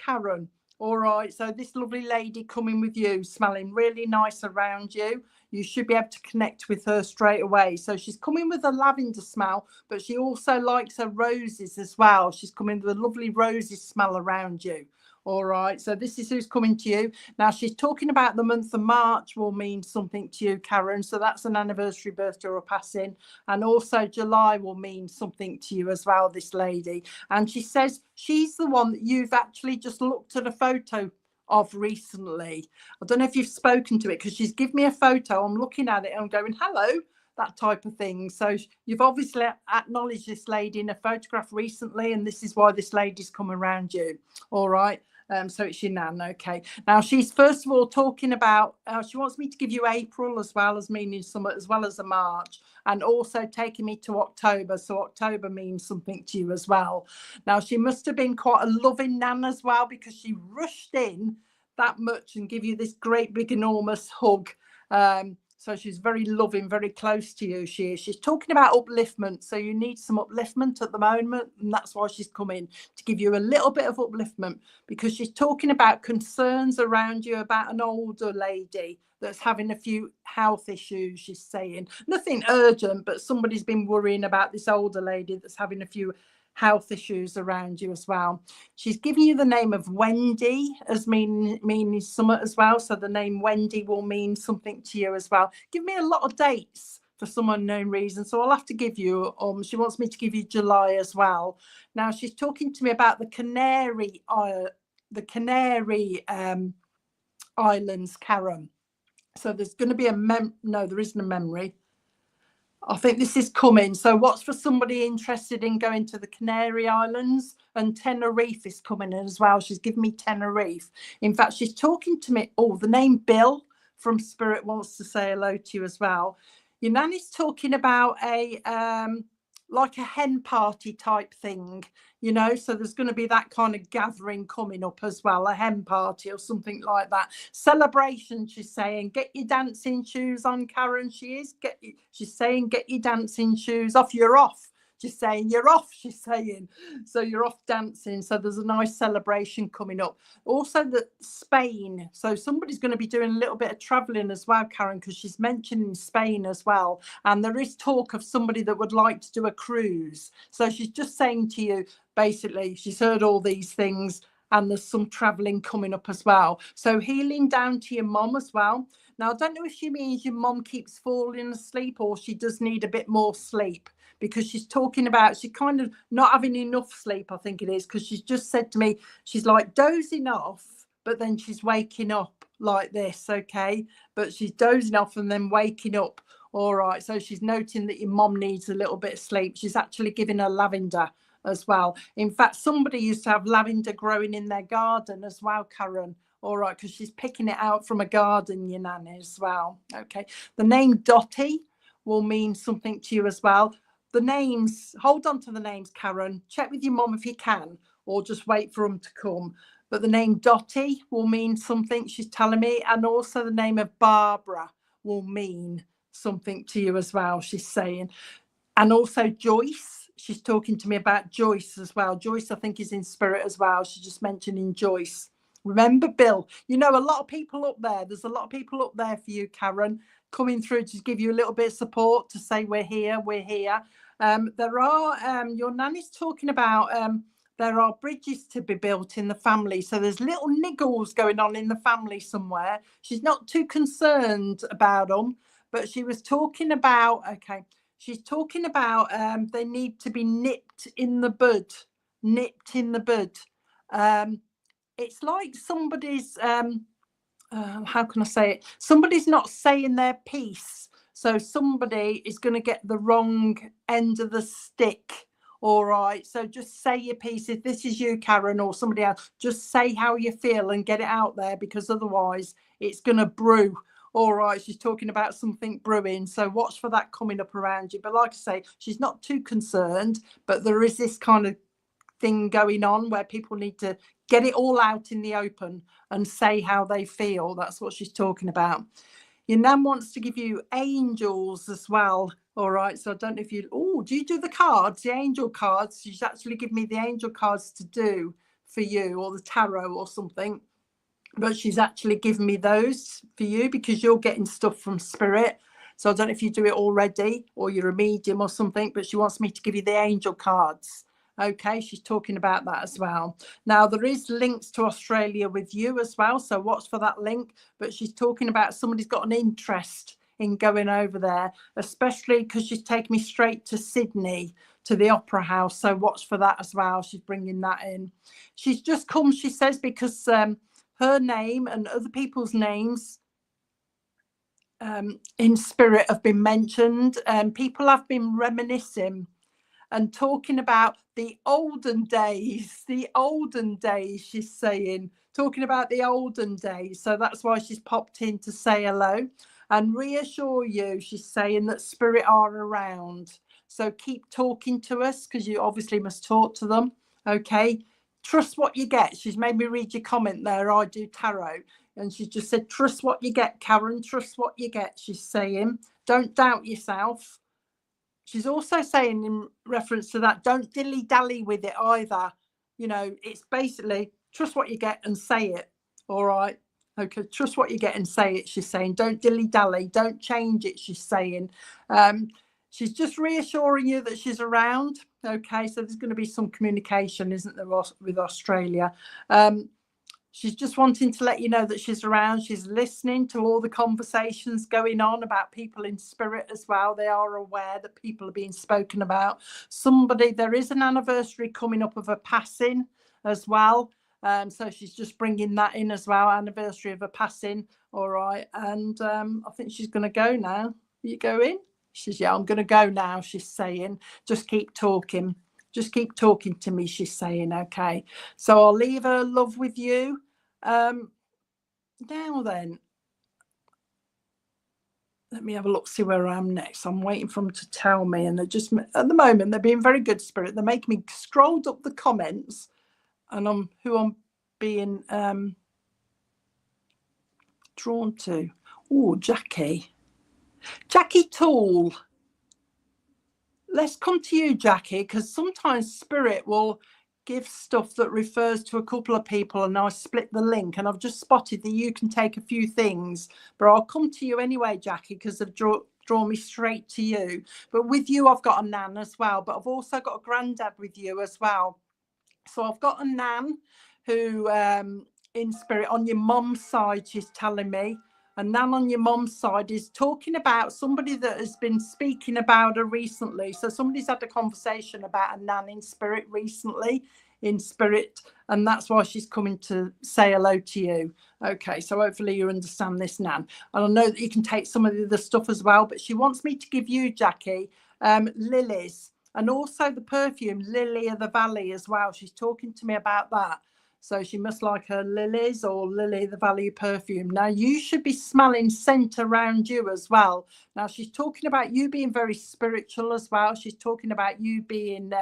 Karen. All right, so this lovely lady coming with you, smelling really nice around you. You should be able to connect with her straight away. So she's coming with a lavender smell, but she also likes her roses as well. She's coming with a lovely rosy smell around you. All right, so this is who's coming to you. Now, she's talking about the month of March will mean something to you, Karen. So that's an anniversary, birthday or passing. And also July will mean something to you as well, this lady. And she says she's the one that you've actually just looked at a photo of recently. I don't know if you've spoken to it, because she's given me a photo. I'm looking at it and I'm going, hello, that type of thing. So you've obviously acknowledged this lady in a photograph recently, and this is why this lady's come around you. All right. So it's your nan. Okay. Now she's first of all talking about, she wants me to give you April as well as meaning summer, as well as a March, and also taking me to October. So October means something to you as well. Now she must have been quite a loving nan as well, because she rushed in that much and give you this great big enormous hug. So she's very loving, very close to you. She's talking about upliftment. So you need some upliftment at the moment. And that's why she's coming, to give you a little bit of upliftment, because she's talking about concerns around you about an older lady that's having a few health issues. She's saying nothing urgent, but somebody's been worrying about this older lady that's having a few health issues around you as well. She's giving you the name of Wendy as meaning summer as well. So the name Wendy will mean something to you as well. Give me a lot of dates for some unknown reason, so I'll have to give you she wants me to give you July as well. Now she's talking to me about the Canary Islands, Karen. So there's going to be no, there isn't a memory. I think this is coming. So what's for somebody interested in going to the Canary Islands? And Tenerife is coming in as well. She's given me Tenerife. In fact, she's talking to me. Oh, the name Bill from Spirit wants to say hello to you as well. Your nanny's talking about a like a hen party type thing, you know, so there's going to be that kind of gathering coming up as well, a hen party or something like that. Celebration, she's saying. Get your dancing shoes on, Karen. She's saying get your dancing shoes off. You're off. She's saying you're off, she's saying. So you're off dancing. So there's a nice celebration coming up. Also Spain. So somebody's going to be doing a little bit of traveling as well, Karen, because she's mentioning Spain as well. And there is talk of somebody that would like to do a cruise. So she's just saying to you, basically, she's heard all these things and there's some traveling coming up as well. So healing down to your mom as well. Now, I don't know if she means your mom keeps falling asleep or she does need a bit more sleep, because she's talking about, she's kind of not having enough sleep, I think it is, because she's just said to me, she's like dozing off, but then she's waking up like this, okay? But she's dozing off and then waking up. All right, so she's noting that your mom needs a little bit of sleep. She's actually giving her lavender as well. In fact, somebody used to have lavender growing in their garden as well, Karen. All right, because she's picking it out from a garden, your nanny, as well. Okay, the name Dottie will mean something to you as well. The names, hold on to the names, Karen. Check with your mom if you can, or just wait for them to come. But the name Dottie will mean something, she's telling me, and also the name of Barbara will mean something to you as well, she's saying. And also Joyce, she's talking to me about Joyce as well. Joyce, I think, is in spirit as well. She's just mentioning Joyce. Remember Bill, you know, a lot of people up there, there's a lot of people up there for you, Karen, coming through to give you a little bit of support, to say we're here, we're here. There are, your nanny's talking about, there are bridges to be built in the family. So there's little niggles going on in the family somewhere. She's not too concerned about them. But she was talking about, okay, she's talking about they need to be nipped in the bud, nipped in the bud. It's like somebody's, how can I say it? Somebody's not saying their piece. So somebody is going to get the wrong end of the stick. All right. So just say your piece. If this is you, Karen, or somebody else, just say how you feel and get it out there, because otherwise it's going to brew. All right, she's talking about something brewing, so watch for that coming up around you. But like I say, she's not too concerned, but there is this kind of thing going on where people need to get it all out in the open and say how they feel. That's what she's talking about. Your nan wants to give you angels as well. All right, so I don't know if you, oh, do you do the cards, the angel cards? She's actually given me the angel cards to do for you, or the tarot or something. But she's actually given me those for you because you're getting stuff from spirit. So I don't know if you do it already or you're a medium or something, but she wants me to give you the angel cards. Okay, she's talking about that as well. Now, there is links to Australia with you as well, so watch for that link. But she's talking about somebody's got an interest in going over there, especially because she's taken me straight to Sydney, to the Opera House. So watch for that as well. She's bringing that in. She's just come, she says, because her name and other people's names in spirit have been mentioned. People have been reminiscing and talking about the olden days, she's saying, talking about the olden days. So that's why she's popped in to say hello and reassure you, she's saying that spirit are around. So keep talking to us, because you obviously must talk to them. Okay. Trust what you get. She's made me read your comment there. I do tarot. And she just said, trust what you get, Karen. Trust what you get, she's saying. Don't doubt yourself. She's also saying, in reference to that, don't dilly-dally with it either. You know, it's basically trust what you get and say it. All right. Okay. Trust what you get and say it, she's saying. Don't dilly-dally. Don't change it, she's saying. She's just reassuring you that she's around. Okay, so there's going to be some communication, isn't there, with Australia? She's just wanting to let you know that she's around. She's listening to all the conversations going on about people in spirit as well. They are aware that people are being spoken about. There is an anniversary coming up of a passing as well. So she's just bringing that in as well, anniversary of a passing. All right, and I think she's going to go now. Are you going? She says, yeah, I'm going to go now, she's saying. Just keep talking. Just keep talking to me, she's saying. Okay. So I'll leave her love with you. Now then, let me have a look, see where I am next. I'm waiting for them to tell me. And they're just, at the moment, they're being very good, spirit. They're making me scroll up the comments and I'm being drawn to. Oh, Jackie Tool. Let's come to you, Jackie, because sometimes spirit will give stuff that refers to a couple of people, and I split the link, and I've just spotted that you can take a few things, but I'll come to you anyway, Jackie, because they've drawn me straight to you. But with you, I've got a nan as well, but I've also got a granddad with you as well. So I've got a nan who, in spirit, on your mum's side, she's telling me. And Nan on your mum's side is talking about somebody that has been speaking about her recently. So somebody's had a conversation about a Nan in spirit recently, in spirit, and that's why she's coming to say hello to you. Okay, so hopefully you understand this, Nan. And I know that you can take some of the other stuff as well, but she wants me to give you, Jackie, lilies, and also the perfume Lily of the Valley as well. She's talking to me about that. So she must like her lilies or Lily of the Valley perfume. Now you should be smelling scent around you as well. Now she's talking about you being very spiritual as well. She's talking about you being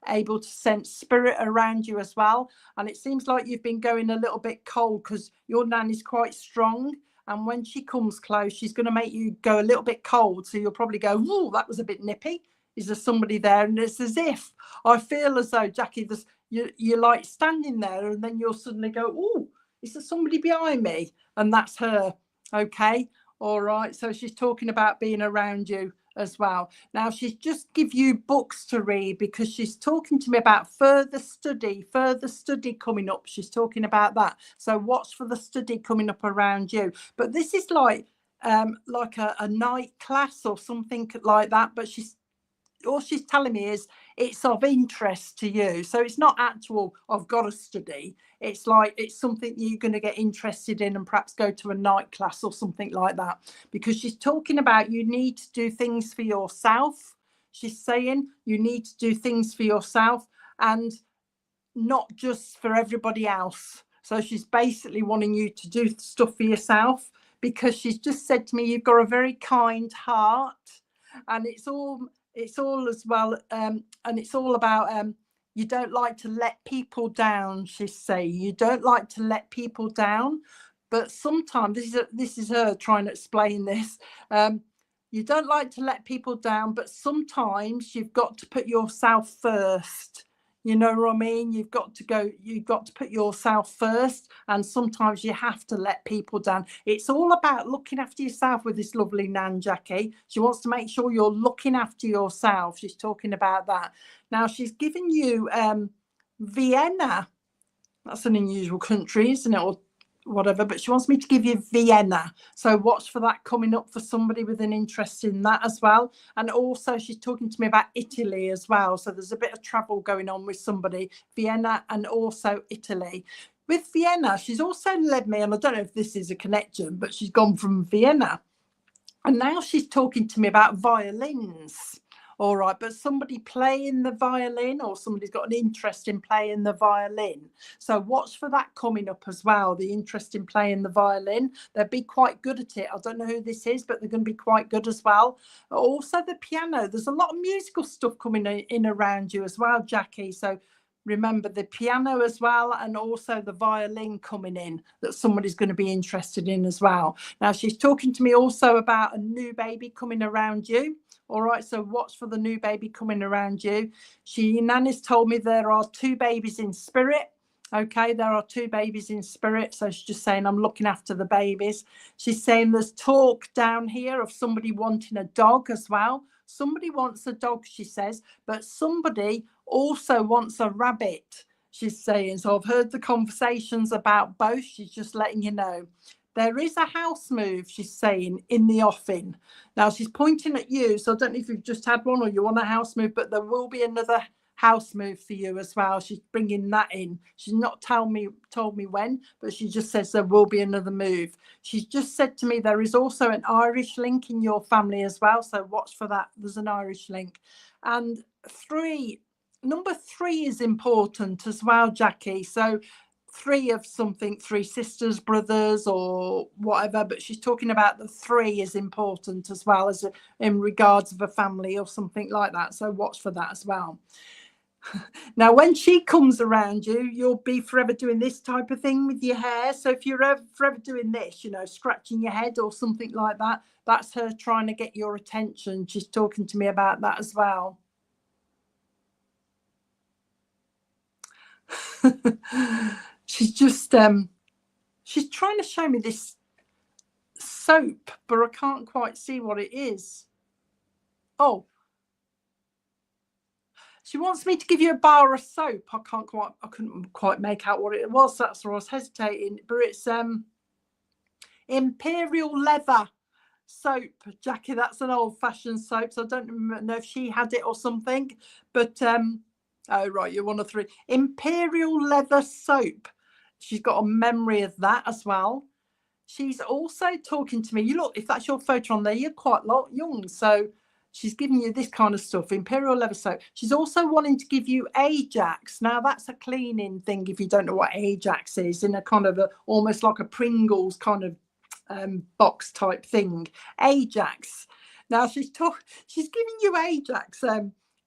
able to sense spirit around you as well. And it seems like you've been going a little bit cold because your Nan is quite strong. And when she comes close, she's going to make you go a little bit cold. So you'll probably go, oh, that was a bit nippy. Is there somebody there? And it's as if I feel as though, Jackie, you're like standing there and then you'll suddenly go, oh, is there somebody behind me? And that's her. Okay. All right. So she's talking about being around you as well. Now she's just give you books to read because she's talking to me about further study coming up. She's talking about that. So watch for the study coming up around you. But this is like a night class or something like that. But all she's telling me is it's of interest to you. So it's not actual, I've got to study. It's like it's something you're going to get interested in and perhaps go to a night class or something like that. Because she's talking about you need to do things for yourself. She's saying you need to do things for yourself and not just for everybody else. So she's basically wanting you to do stuff for yourself because she's just said to me, you've got a very kind heart and it's all as well, and it's all about you don't like to let people down. She's saying you don't like to let people down, but sometimes this is her trying to explain this. You don't like to let people down, but sometimes you've got to put yourself first. You know what I mean? You've got to put yourself first. And sometimes you have to let people down. It's all about looking after yourself with this lovely Nan, Jackie. She wants to make sure you're looking after yourself. She's talking about that. Now, she's giving you Vienna. That's an unusual country, isn't it? Or whatever, but she wants me to give you Vienna. So watch for that coming up for somebody with an interest in that as well. And also she's talking to me about Italy as well. So there's a bit of travel going on with somebody, Vienna and also Italy. With Vienna, she's also led me, and I don't know if this is a connection, but she's gone from Vienna. And now she's talking to me about violins. All right, but somebody playing the violin or somebody's got an interest in playing the violin. So watch for that coming up as well, the interest in playing the violin. They'll be quite good at it. I don't know who this is, but they're going to be quite good as well. Also the piano. There's a lot of musical stuff coming in around you as well, Jackie. So remember the piano as well, and also the violin coming in that somebody's going to be interested in as well. Now she's talking to me also about a new baby coming around you. All right, so watch for the new baby coming around you. Nan has told me there are 2 babies in spirit. Okay, there are 2 babies in spirit. So she's just saying, I'm looking after the babies. She's saying there's talk down here of somebody wanting a dog as well. Somebody wants a dog, she says, but somebody also wants a rabbit, she's saying. So I've heard the conversations about both. She's just letting you know. There is a house move, she's saying, in the offing. Now, she's pointing at you, so I don't know if you've just had one or you want a house move, but there will be another house move for you as well. She's bringing that in. She's not told me when, but she just says there will be another move. She's just said to me there is also an Irish link in your family as well, so watch for that. There's an Irish link. And number 3 is important as well, Jackie. So 3 of something, 3 sisters, brothers, or whatever, but she's talking about the 3 is important as well as in regards of a family or something like that. So watch for that as well. Now, when she comes around you, you'll be forever doing this type of thing with your hair. So if you're forever doing this, scratching your head or something like that, that's her trying to get your attention. She's talking to me about that as well. She's just she's trying to show me this soap, but I can't quite see what it is. Oh, she wants me to give you a bar of soap. I couldn't quite make out what it was. That's why I was hesitating. But Imperial Leather soap, Jackie. That's an old-fashioned soap, so I don't know if she had it or something, but oh right, you're one of three. Imperial Leather soap. She's got a memory of that as well. She's also talking to me. You look, if that's your photo on there, you're quite young, so she's giving you this kind of stuff. Imperial Leather soap. She's also wanting to give you Ajax. Now that's a cleaning thing, if you don't know what Ajax is, in a kind of almost like a Pringles kind of box type thing. Ajax. Now she's giving you Ajax,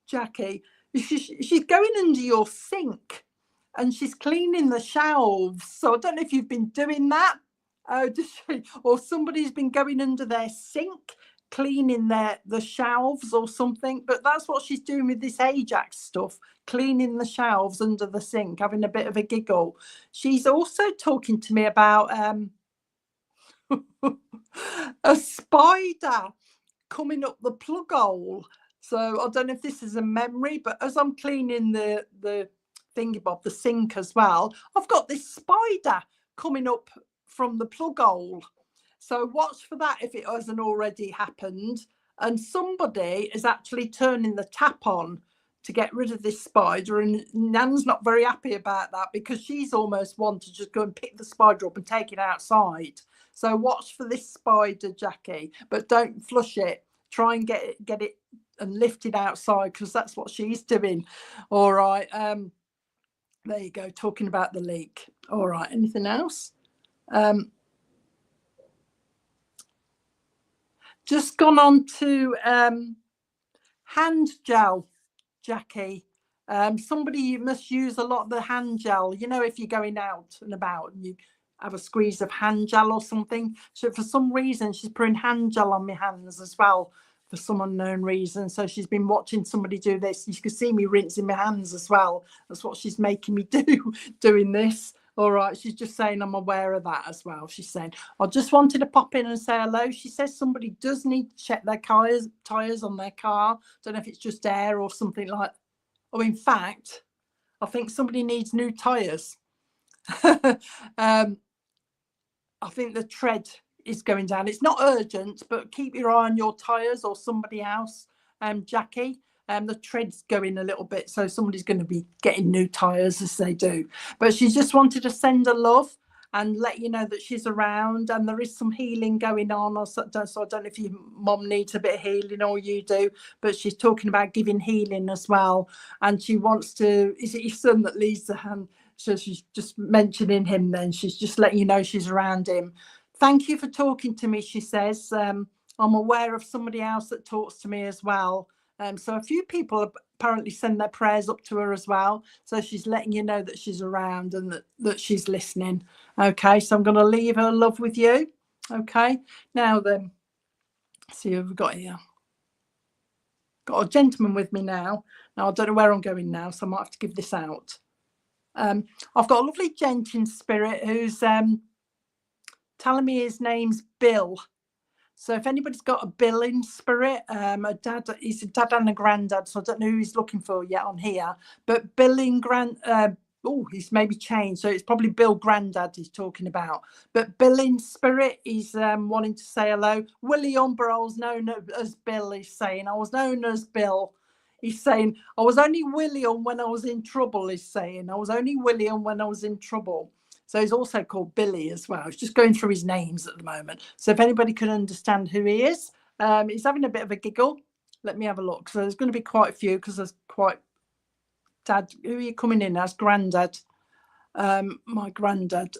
Jackie. She's going under your sink and she's cleaning the shelves. So I don't know if you've been doing that. Or somebody's been going under their sink cleaning the shelves or something, but that's what she's doing with this Ajax stuff, cleaning the shelves under the sink, having a bit of a giggle. She's also talking to me about a spider coming up the plug hole. So I don't know if this is a memory, but as I'm cleaning the thingy bob, the sink as well, I've got this spider coming up from the plug hole. So watch for that if it hasn't already happened. And somebody is actually turning the tap on to get rid of this spider, and Nan's not very happy about that because she's almost wanted to just go and pick the spider up and take it outside. So watch for this spider, Jackie, but don't flush it. Try and get it and lift it outside, because that's what she's doing. All right. There you go, talking about the leak. All right, anything else? Just gone on to hand gel, Jackie. Somebody must use a lot of the hand gel. You know, if you're going out and about and you have a squeeze of hand gel or something. So for some reason, she's putting hand gel on my hands as well, for some unknown reason. So she's been watching somebody do this. You can see me rinsing my hands as well. That's what she's making me do, doing this. All right, she's just saying I'm aware of that as well. She's saying, I just wanted to pop in and say hello. She says somebody does need to check their tyres on their car. Don't know if it's just air or something like. Oh, in fact, I think somebody needs new tyres. I think the tread is going down. It's not urgent, but keep your eye on your tyres or somebody else, Jackie. The tread's going a little bit, so somebody's going to be getting new tyres as they do. But she just wanted to send her love and let you know that she's around, and there is some healing going on. So I don't know if your mum needs a bit of healing or you do, but she's talking about giving healing as well. And she wants to, is it your son that leads the hand? So she's just mentioning him then. She's just letting you know she's around him. Thank you for talking to me, she says. I'm aware of somebody else that talks to me as well. So a few people apparently send their prayers up to her as well. So she's letting you know that she's around and that she's listening. Okay, so I'm going to leave her love with you. Okay, now then, see who we've got here. Got a gentleman with me now. Now, I don't know where I'm going now, so I might have to give this out. I've got a lovely gent in spirit who's telling me his name's Bill. So if anybody's got a Bill in spirit, he's a dad and a granddad, so I don't know who he's looking for yet on here. But Bill in he's maybe changed, so it's probably Bill Grandad he's talking about. But Bill in spirit, he's wanting to say hello. William, but I was known as Bill, he's saying. I was known as Bill. He's saying, I was only William when I was in trouble, he's saying. I was only William when I was in trouble. So he's also called Billy as well. He's just going through his names at the moment. So if anybody can understand who he is, he's having a bit of a giggle. Let me have a look. So there's going to be quite a few because there's quite... Dad, who are you coming in as? Grandad. My granddad.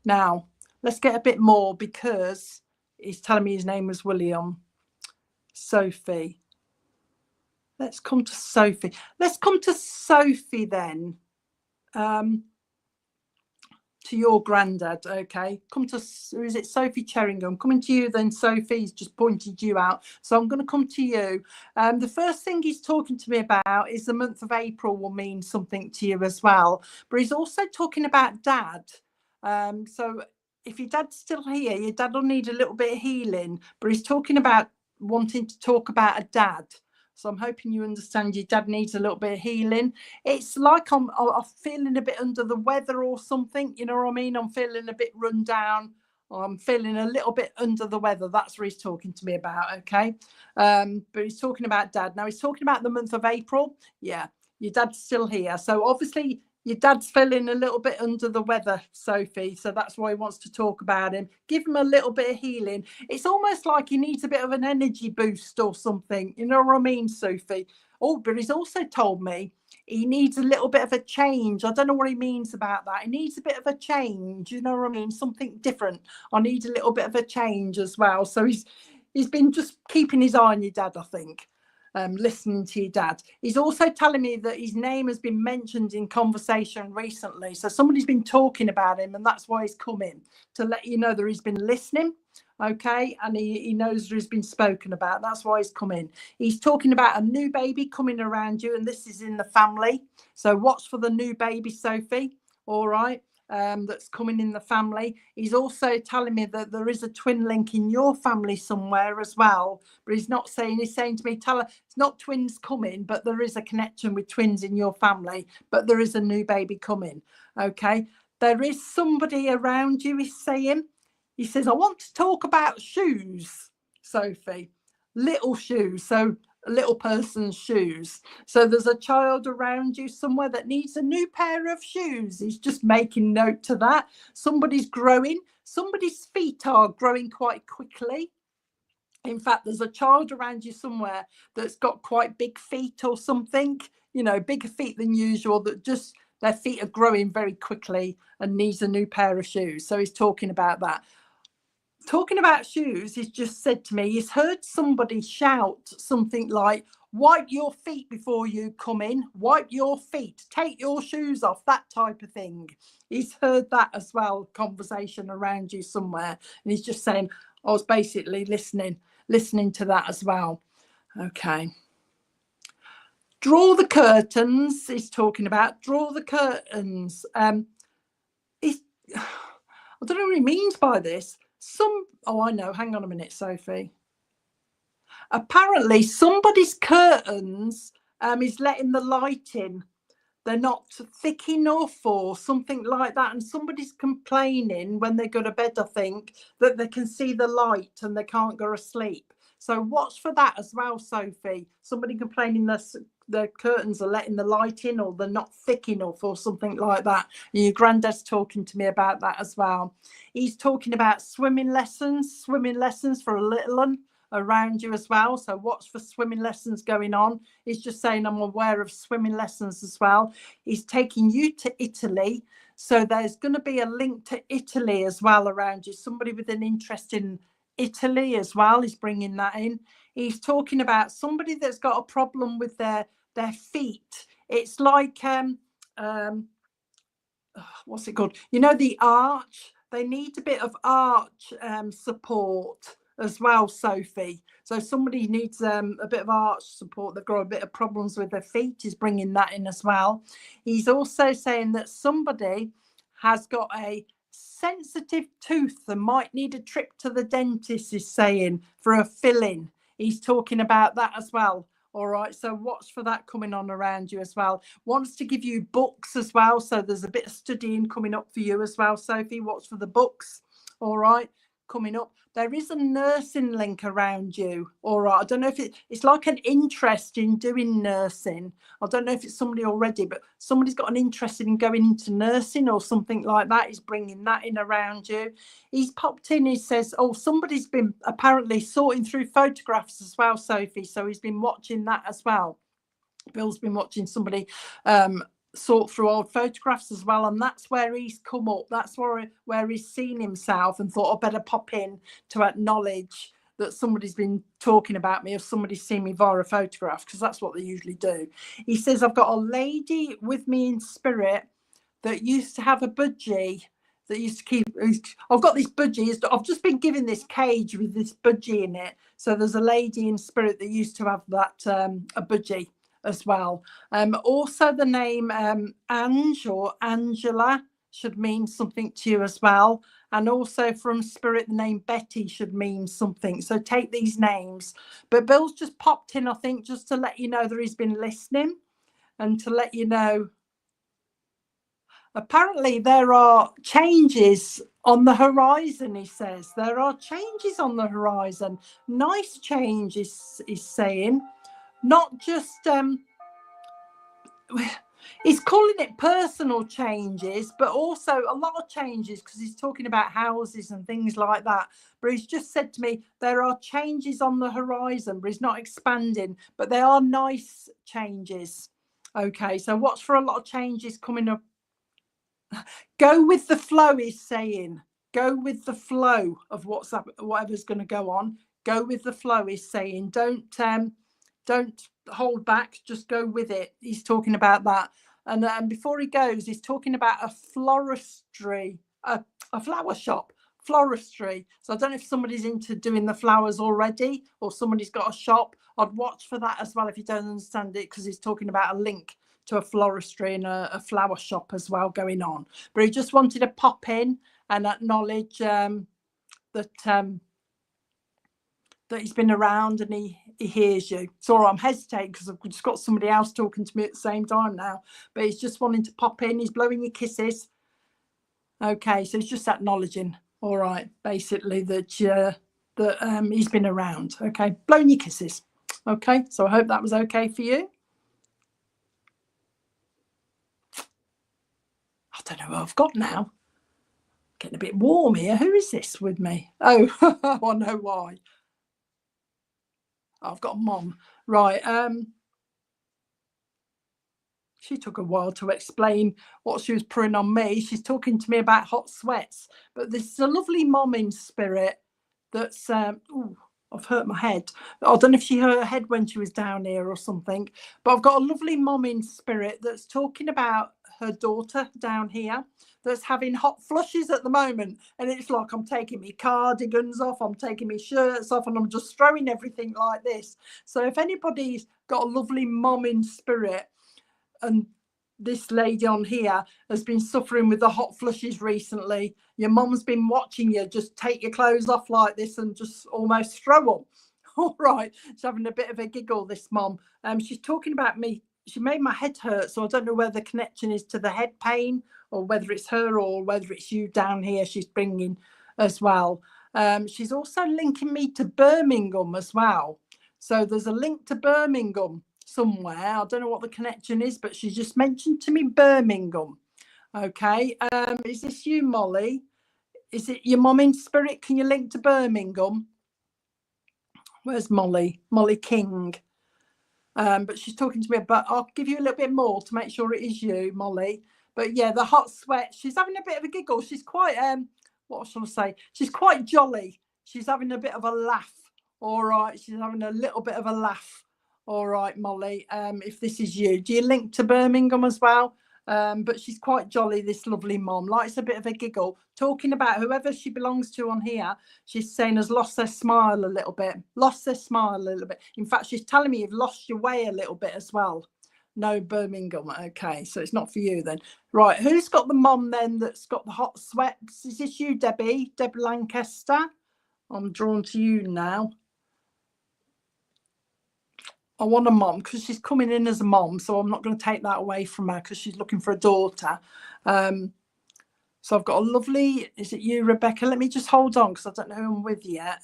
Now, let's get a bit more because he's telling me his name was William. Sophie. Let's come to Sophie. Let's come to Sophie then. To your granddad, okay? Come to, is it Sophie Cheringham? Coming to you then, Sophie. He's just pointed you out. So I'm going to come to you. The first thing he's talking to me about is the month of April will mean something to you as well. But he's also talking about Dad. So if your dad's still here, your dad will need a little bit of healing. But he's talking about wanting to talk about a dad. So I'm hoping you understand your dad needs a little bit of healing. It's like I'm feeling a bit under the weather or something. You know what I mean? I'm feeling a bit run down. I'm feeling a little bit under the weather. That's what he's talking to me about, okay? But he's talking about Dad. Now, he's talking about the month of April. Yeah, your dad's still here. So obviously your dad's feeling a little bit under the weather, Sophie. So that's why he wants to talk about him. Give him a little bit of healing. It's almost like he needs a bit of an energy boost or something. You know what I mean, Sophie? Oh, but he's also told me he needs a little bit of a change. I don't know what he means about that. He needs a bit of a change. You know what I mean? Something different. I need a little bit of a change as well. So he's been just keeping his eye on your dad, I think. Listening to your dad. He's also telling me that his name has been mentioned in conversation recently. So somebody's been talking about him, and that's why he's coming, to let you know that he's been listening. Okay, and he knows there's been spoken about. That's why he's coming. He's talking about a new baby coming around you, and this is in the family. So watch for the new baby, Sophie. All right. That's coming in the family. He's also telling me that there is a twin link in your family somewhere as well, but he's not saying, he's saying to me, tell her it's not twins coming, but there is a connection with twins in your family, but there is a new baby coming. Okay, there is somebody around you, he's saying. He says, I want to talk about shoes, Sophie, little shoes. So a little person's shoes. So there's a child around you somewhere that needs a new pair of shoes. He's just making note to that. Somebody's growing. Somebody's feet are growing quite quickly. In fact, there's a child around you somewhere that's got quite big feet or something, you know, bigger feet than usual, that just their feet are growing very quickly and needs a new pair of shoes. So he's talking about that. Talking about shoes, he's just said to me, he's heard somebody shout something like, wipe your feet before you come in, wipe your feet, take your shoes off, that type of thing. He's heard that as well, conversation around you somewhere. And he's just saying, I was basically listening to that as well. Okay. Draw the curtains, he's talking about, draw the curtains. I don't know what he means by this. I know, hang on a minute, Sophie. Apparently somebody's curtains is letting the light in. They're not thick enough or something like that. And somebody's complaining when they go to bed, I think, that they can see the light and they can't go to sleep. So watch for that as well, Sophie. Somebody complaining the curtains are letting the light in, or they're not thick enough or something like that. Your granddad's talking to me about that as well. He's talking about swimming lessons for a little one around you as well. So watch for swimming lessons going on. He's just saying, I'm aware of swimming lessons as well. He's taking you to Italy. So there's going to be a link to Italy as well around you. Somebody with an interest in Italy as well is bringing that in. He's talking about somebody that's got a problem with their feet. It's like what's it called? You know, the arch. They need a bit of arch support as well, Sophie. So somebody needs a bit of arch support. They've got a bit of problems with their feet. He's bringing that in as well. He's also saying that somebody has got a sensitive tooth and might need a trip to the dentist, is saying, for a filling. He's talking about that as well. All right, so watch for that coming on around you as well. Wants to give you books as well. So there's a bit of studying coming up for you as well, Sophie. Watch for the books. All right, coming up. There is a nursing link around you. All right, I don't know if it's like an interest in doing nursing. I don't know if it's somebody already, but somebody's got an interest in going into nursing or something like that. He's bringing that in around you. He's popped in, he says, oh, somebody's been apparently sorting through photographs as well, Sophie. So he's been watching that as well. Bill's been watching somebody sort through old photographs as well, and that's where he's come up. That's where he's seen himself and thought, I better pop in to acknowledge that somebody's been talking about me, or somebody's seen me via a photograph, because that's what they usually do. He says, I've got a lady with me in spirit that used to have a budgie that used to keep. I've got this budgie. I've just been given this cage with this budgie in it. So there's a lady in spirit that used to have that a budgie as well. Also the name Ange or Angela should mean something to you as well. And also from spirit, the name Betty should mean something. So take these names. But Bill's just popped in, I think, just to let you know that he's been listening and to let you know. Apparently there are changes on the horizon, he says. There are changes on the horizon. Nice changes, he's saying. Not just, he's calling it personal changes, but also a lot of changes because he's talking about houses and things like that. But he's just said to me, there are changes on the horizon, but he's not expanding, but they are nice changes. Okay, so watch for a lot of changes coming up. Go with the flow, he's saying. Go with the flow of what's up, whatever's going to go on. Go with the flow, he's saying. Don't hold back. Just go with it. He's talking about that. And before he goes, he's talking about a floristry, a flower shop, floristry. So I don't know if somebody's into doing the flowers already or somebody's got a shop. I'd watch for that as well if you don't understand it, because he's talking about a link to a floristry and a flower shop as well going on. But he just wanted to pop in and acknowledge that he's been around and he hears you. Sorry, I'm hesitating because I've just got somebody else talking to me at the same time now. But he's just wanting to pop in. He's blowing you kisses. Okay, so he's just acknowledging, all right, basically that he's been around. Okay, blowing you kisses. Okay, so I hope that was okay for you. I don't know who I've got now. Getting a bit warm here. Who is this with me? Oh, I know why. I've got Mom. Right. She took a while to explain what she was putting on me. She's talking to me about hot sweats. But this is a lovely mom in spirit that's... ooh, I've hurt my head. I don't know if she hurt her head when she was down here or something. But I've got a lovely mom in spirit that's talking about her daughter down here that's having hot flushes at the moment. And it's like I'm taking my cardigans off, I'm taking my shirts off, and I'm just throwing everything like this. So if anybody's got a lovely mom in spirit, and this lady on here has been suffering with the hot flushes recently, your mum's been watching you just take your clothes off like this and just almost throw them. All right, she's having a bit of a giggle, this mum. She's talking about me. She made my head hurt, so I don't know whether the connection is to the head pain or whether it's her or whether it's you down here she's bringing as well. She's also linking me to Birmingham as well. So there's a link to Birmingham somewhere. I don't know what the connection is, but she just mentioned to me Birmingham. Okay, is this you, Molly? Is it your mum in spirit? Can you link to Birmingham? Where's Molly? Molly King. But she's talking to me about, I'll give you a little bit more to make sure it is you, Molly. But yeah, the hot sweat, she's having a bit of a giggle. She's quite, what shall I say? She's quite jolly. She's having a bit of a laugh. All right, she's having a little bit of a laugh. All right, Molly, if this is you. Do you link to Birmingham as well? But she's quite jolly, this lovely mom. Likes a bit of a giggle. Talking about whoever she belongs to on here, she's saying has lost their smile a little bit. Lost their smile a little bit. In fact, she's telling me you've lost your way a little bit as well. No, Birmingham. Okay, so it's not for you then. Right, who's got the mom then that's got the hot sweats? Is this you, Debbie? Deb Lancaster? I'm drawn to you now. I want a mom because she's coming in as a mom, so I'm not going to take that away from her because she's looking for a daughter. So I've got a lovely, is it you, Rebecca? Let me just hold on because I don't know who I'm with yet.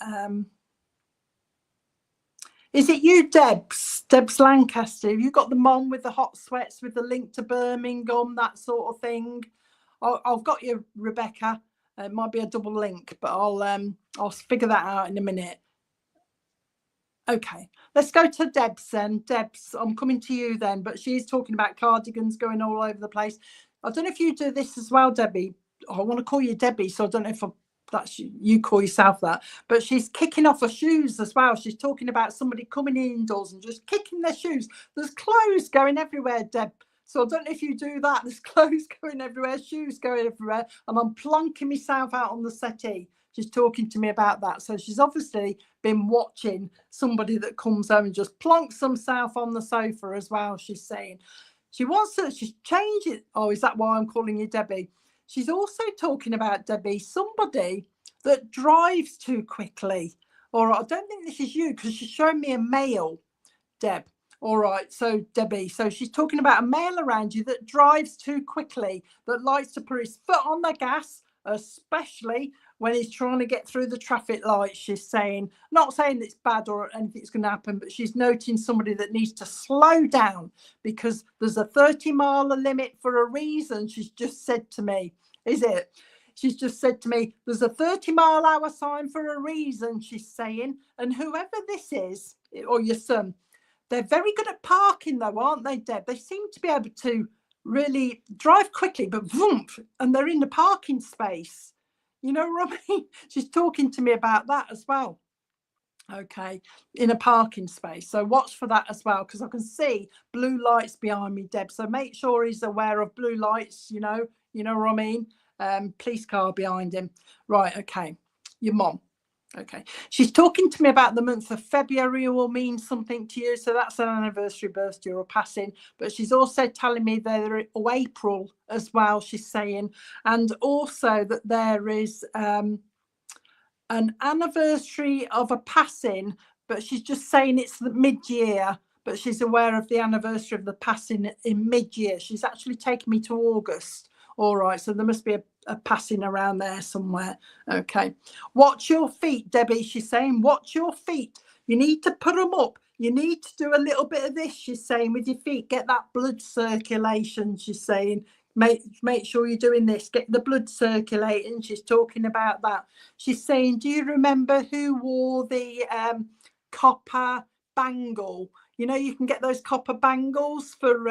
Is it you, Debs Lancaster? Have you got the mom with the hot sweats with the link to Birmingham, that sort of thing? I've got you, Rebecca. It might be a double link, but I'll figure that out in a minute. Okay, let's go to Debs then. Debs, I'm coming to you then, but she's talking about cardigans going all over the place. I don't know if you do this as well, Debbie. I want to call you Debbie, so I don't know if that's you call yourself that. But she's kicking off her shoes as well. She's talking about somebody coming indoors and just kicking their shoes. There's clothes going everywhere, Deb. So I don't know if you do that. There's clothes going everywhere, shoes going everywhere, and I'm plonking myself out on the settee. She's talking to me about that. So she's obviously been watching somebody that comes home and just plonks themselves on the sofa as well, she's saying. She wants to, she's changing. Oh, is that why I'm calling you Debbie? She's also talking about, Debbie, somebody that drives too quickly. Or I don't think this is you because she's showing me a male, Deb. All right, so Debbie, so she's talking about a male around you that drives too quickly, that likes to put his foot on the gas, especially when he's trying to get through the traffic lights. She's saying, not saying it's bad or anything's going to happen, but she's noting somebody that needs to slow down because there's a 30-mile limit for a reason. She's just said to me, is it? She's just said to me, there's a 30-mile-an-hour sign for a reason, she's saying. And whoever this is, or your son, they're very good at parking though, aren't they, Deb? They seem to be able to really drive quickly, but vroom, and they're in the parking space. You know what I mean? She's talking to me about that as well. Okay, in a parking space. So watch for that as well, because I can see blue lights behind me, Deb. So make sure he's aware of blue lights, you know what I mean? Police car behind him. Right, okay. Your mom. Okay. She's talking to me about the month of February will mean something to you. So that's an anniversary, birthday or passing. But she's also telling me that April as well, she's saying. And also that there is an anniversary of a passing, but she's just saying it's the mid-year, but she's aware of the anniversary of the passing in mid-year. She's actually taken me to August. All right, so there must be a passing around there somewhere. Okay. Watch your feet, Debbie, she's saying. Watch your feet. You need to put them up. You need to do a little bit of this, she's saying, with your feet. Get that blood circulation, she's saying. Make sure you're doing this. Get the blood circulating. She's talking about that. She's saying, do you remember who wore the copper bangle? You know, you can get those copper bangles for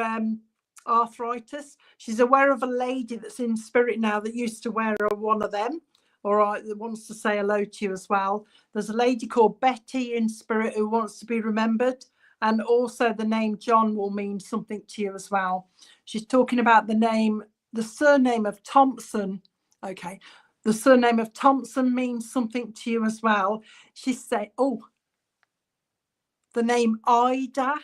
arthritis. She's aware of a lady that's in spirit now that used to wear one of them. All right, that wants to say hello to you as well. There's a lady called Betty in spirit who wants to be remembered, and also the name John will mean something to you as well. She's talking about the surname of Thompson. Okay, the surname of Thompson means something to you as well. She's saying, oh, the name Ida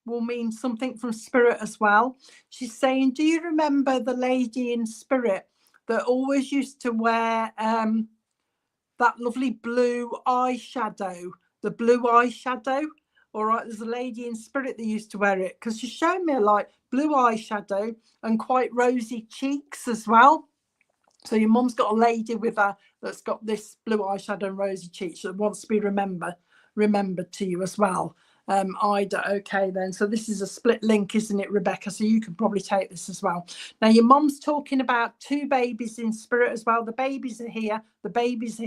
will mean something from spirit as well. She's saying, do you remember the lady in spirit that always used to wear that lovely blue eyeshadow, the blue eyeshadow? All right, there's a lady in spirit that used to wear it, because she's shown me like blue eyeshadow and quite rosy cheeks as well. So your mum's got a lady with her that's got this blue eyeshadow and rosy cheeks that wants to be remembered to you as well. Ida, okay then. So this is a split link, isn't it, Rebecca? So you can probably take this as well. Now your mum's talking about two babies in spirit as well. The babies are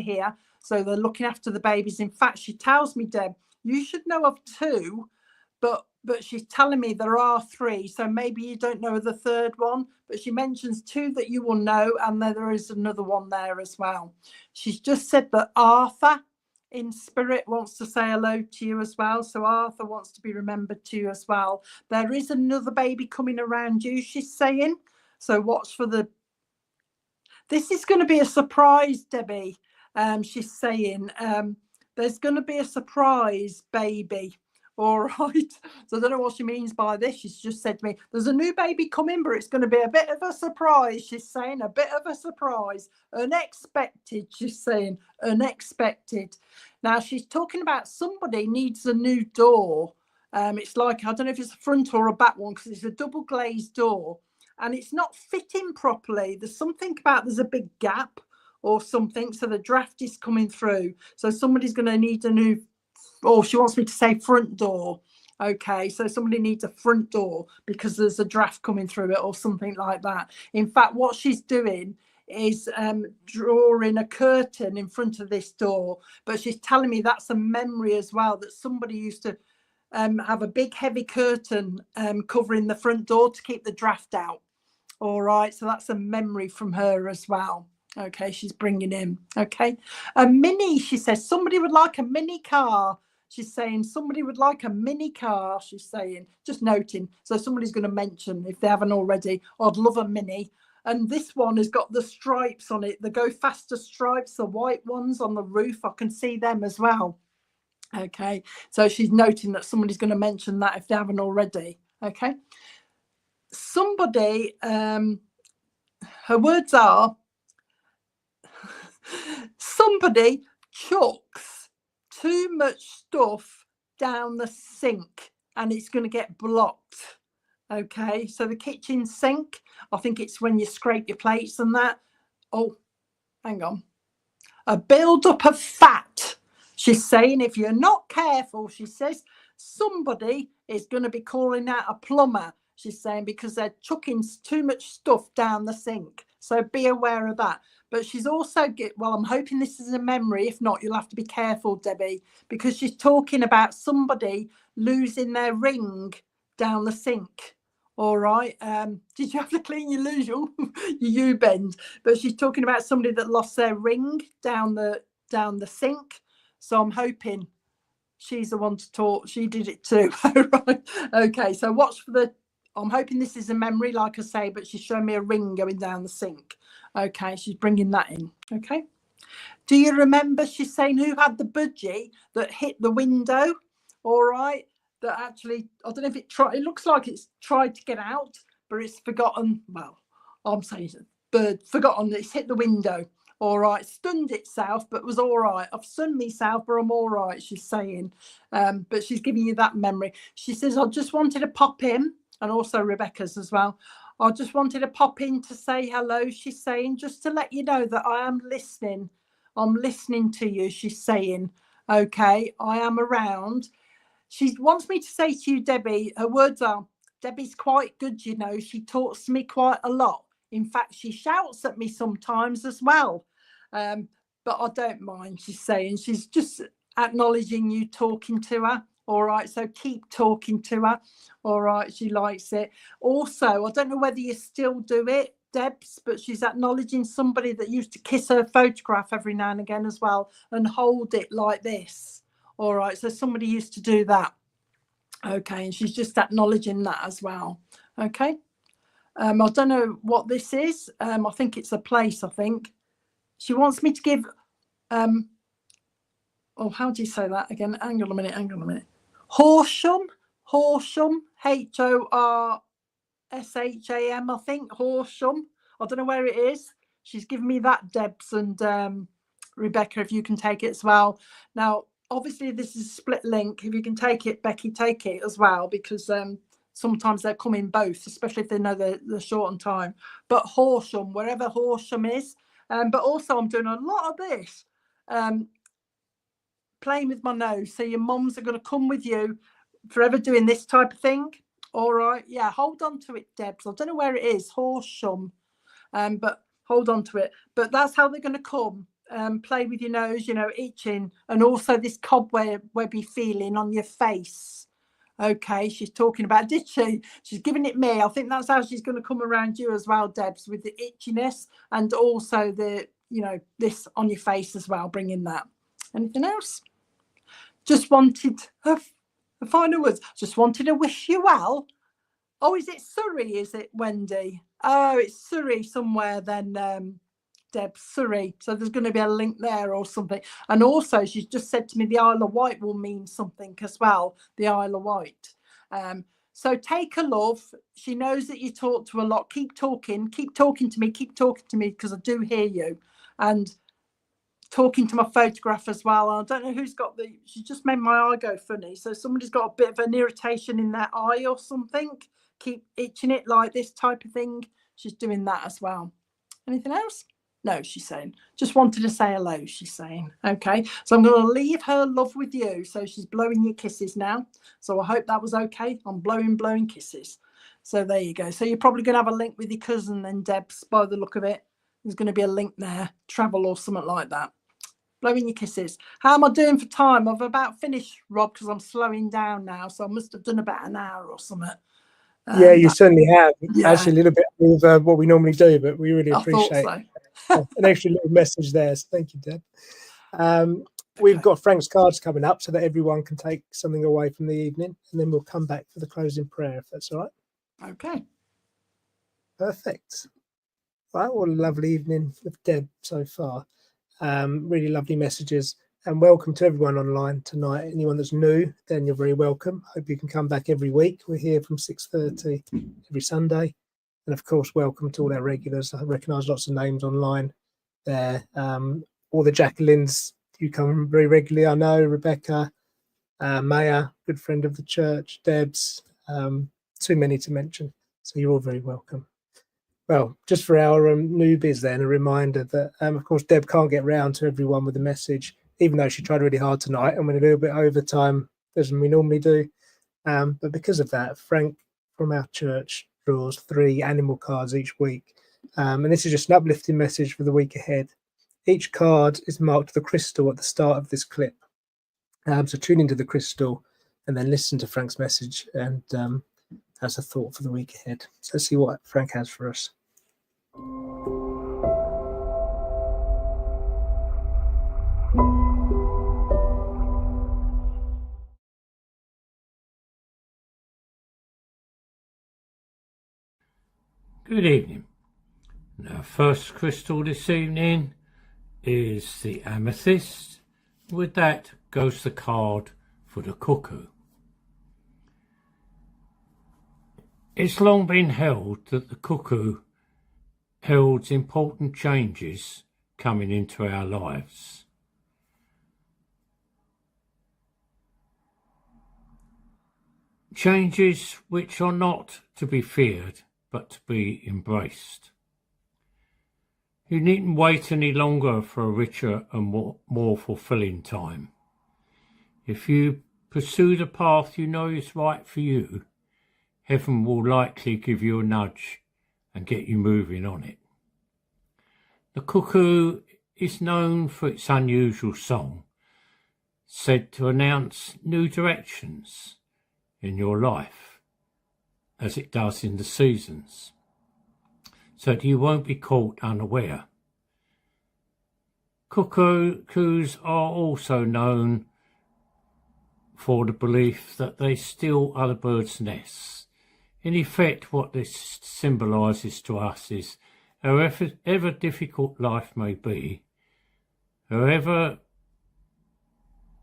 here. So they're looking after the babies. In fact, she tells me, Deb, you should know of two, but she's telling me there are three. So maybe you don't know the third one, but she mentions two that you will know, and then there is another one there as well. She's just said that Arthur in spirit wants to say hello to you as well. So Arthur wants to be remembered to you as well. There is another baby coming around you, she's saying. So watch for this is going to be a surprise, Debbie. She's saying there's going to be a surprise baby. All right. So I don't know what she means by this. She's just said to me, there's a new baby coming, but it's going to be a bit of a surprise. She's saying a bit of a surprise. Unexpected, she's saying. Unexpected. Now, she's talking about somebody needs a new door. It's like, I don't know if it's a front or a back one, because it's a double glazed door. And it's not fitting properly. There's something about, there's a big gap or something. So the draft is coming through. So somebody's going to need a new, or she wants me to say front door. Okay, so somebody needs a front door because there's a draft coming through it or something like that. In fact, what she's doing is drawing a curtain in front of this door, but she's telling me that's a memory as well, that somebody used to have a big heavy curtain covering the front door to keep the draft out. All right, so that's a memory from her as well. Okay, she's bringing in. Okay, a mini, she says, somebody would like a mini car. She's saying somebody would like a mini car, she's saying, just noting. So somebody's going to mention, if they haven't already, I'd love a mini. And this one has got the stripes on it, the go faster stripes, the white ones on the roof. I can see them as well. Okay, so she's noting that somebody's going to mention that if they haven't already. Okay, somebody, her words are, somebody chucks too much stuff down the sink. and it's going to get blocked. Okay, so the kitchen sink, I think it's when you scrape your plates and that. Oh, hang on. A build-up of fat. She's saying if you're not careful, she says, somebody is going to be calling out a plumber. She's saying because they're chucking too much stuff down the sink. So be aware of that. But she's also, well, I'm hoping this is a memory. If not, you'll have to be careful, Debbie, because she's talking about somebody losing their ring down the sink. All right. Did you have to clean your loo, your U-bend? But she's talking about somebody that lost their ring down the sink. So I'm hoping she's the one to talk. She did it too. Right. Okay. So watch for the. I'm hoping this is a memory, like I say, but she's showing me a ring going down the sink. Okay. She's bringing that in. Okay. Do you remember? She's saying who had the budgie that hit the window? All right. That actually, I don't know if it looks like it's tried to get out, but it's forgotten. Well, I'm saying bird forgotten it's hit the window. All right, stunned itself, but was all right. I've stunned myself, but I'm all right, she's saying. But she's giving you that memory. She says, I just wanted to pop in, and also Rebecca's as well. I just wanted to pop in to say hello, she's saying, just to let you know that I am listening. I'm listening to you, she's saying. Okay, I am around. She wants me to say to you, Debbie, her words are, Debbie's quite good, you know. She talks to me quite a lot. In fact, she shouts at me sometimes as well. But I don't mind, she's saying. She's just acknowledging you talking to her. All right, so keep talking to her. All right, she likes it. Also, I don't know whether you still do it, Debs, but she's acknowledging somebody that used to kiss her photograph every now and again as well and hold it like this. All right, so somebody used to do that. Okay, and she's just acknowledging that as well. Okay. I don't know what this is. I think it's a place, I think. She wants me to give, oh, how do you say that again? Hang on a minute. Horsham, Horsham, I think, Horsham. I don't know where it is. She's given me that, Debs, and Rebecca, if you can take it as well. Now, obviously, this is a split link. If you can take it, Becky, take it as well, because sometimes they come in both, especially if they know they're short on time. But Horsham, wherever Horsham is. But also, I'm doing a lot of this, playing with my nose. So your mums are going to come with you forever doing this type of thing. All right. Yeah, hold on to it, Debs. I don't know where it is, Horsham, but hold on to it. But that's how they're going to come. Play with your nose, you know, itching, and also this cobwebby feeling on your face. Okay, she's talking about, did she? She's giving it me. I think that's how she's going to come around you as well, Debs, with the itchiness and also the, you know, this on your face as well, bringing that. Anything else? Just wanted the final words. Just wanted to wish you well. Oh, is it Surrey? Is it, Wendy? Oh, it's Surrey somewhere then. Deb, Surrey. So there's going to be a link there or something. And also, she's just said to me the Isle of Wight will mean something as well, the Isle of Wight. So take a love. She knows that you talk to a lot. Keep talking to me, because I do hear you. And talking to my photograph as well. I don't know who's got she just made my eye go funny. So somebody's got a bit of an irritation in their eye or something. Keep itching it like this type of thing. She's doing that as well. Anything else? No, she's saying, just wanted to say hello, she's saying. Okay, so I'm going to leave her love with you. So she's blowing your kisses now. So I hope that was okay. I'm blowing kisses. So there you go. So you're probably going to have a link with your cousin then, Debs, by the look of it. There's going to be a link there, travel or something like that. Blowing your kisses. How am I doing for time? I've about finished, Rob, because I'm slowing down now. So I must have done about an hour or something. Yeah, you certainly have. Yeah. Actually, a little bit of what we normally do, but we really appreciate an extra little message there. So thank you, Deb. We've got Frank's cards coming up so that everyone can take something away from the evening, and then we'll come back for the closing prayer, if that's all right. Okay. Perfect. Right, what a lovely evening with Deb so far. Really lovely messages. And welcome to everyone online tonight. Anyone that's new, then you're very welcome. Hope you can come back every week. We're here from 6:30 every Sunday. And of course, welcome to all our regulars. I recognise lots of names online there. All the Jacquelines, you come very regularly, I know. Rebecca, Maya, good friend of the church, Deb's, too many to mention. So you're all very welcome. Well, just for our newbies then, a reminder that, of course, Deb can't get round to everyone with a message, even though she tried really hard tonight and went a little bit over time than we normally do. But because of that, Frank from our church draws 3 animal cards each week. And this is just an uplifting message for the week ahead. Each card is marked with a crystal at the start of this clip. So tune into the crystal and then listen to Frank's message and as a thought for the week ahead. So let's see what Frank has for us. Good evening. Our first crystal this evening is the amethyst. With that goes the card for the cuckoo. It's long been held that the cuckoo heralds important changes coming into our lives. Changes which are not to be feared, but to be embraced. You needn't wait any longer for a richer and more fulfilling time. If you pursue the path you know is right for you, heaven will likely give you a nudge and get you moving on it. The cuckoo is known for its unusual song, said to announce new directions in your life, as it does in the seasons, so that you won't be caught unaware. Cuckoos are also known for the belief that they steal other birds' nests. In effect, what this symbolises to us is, however difficult life may be, however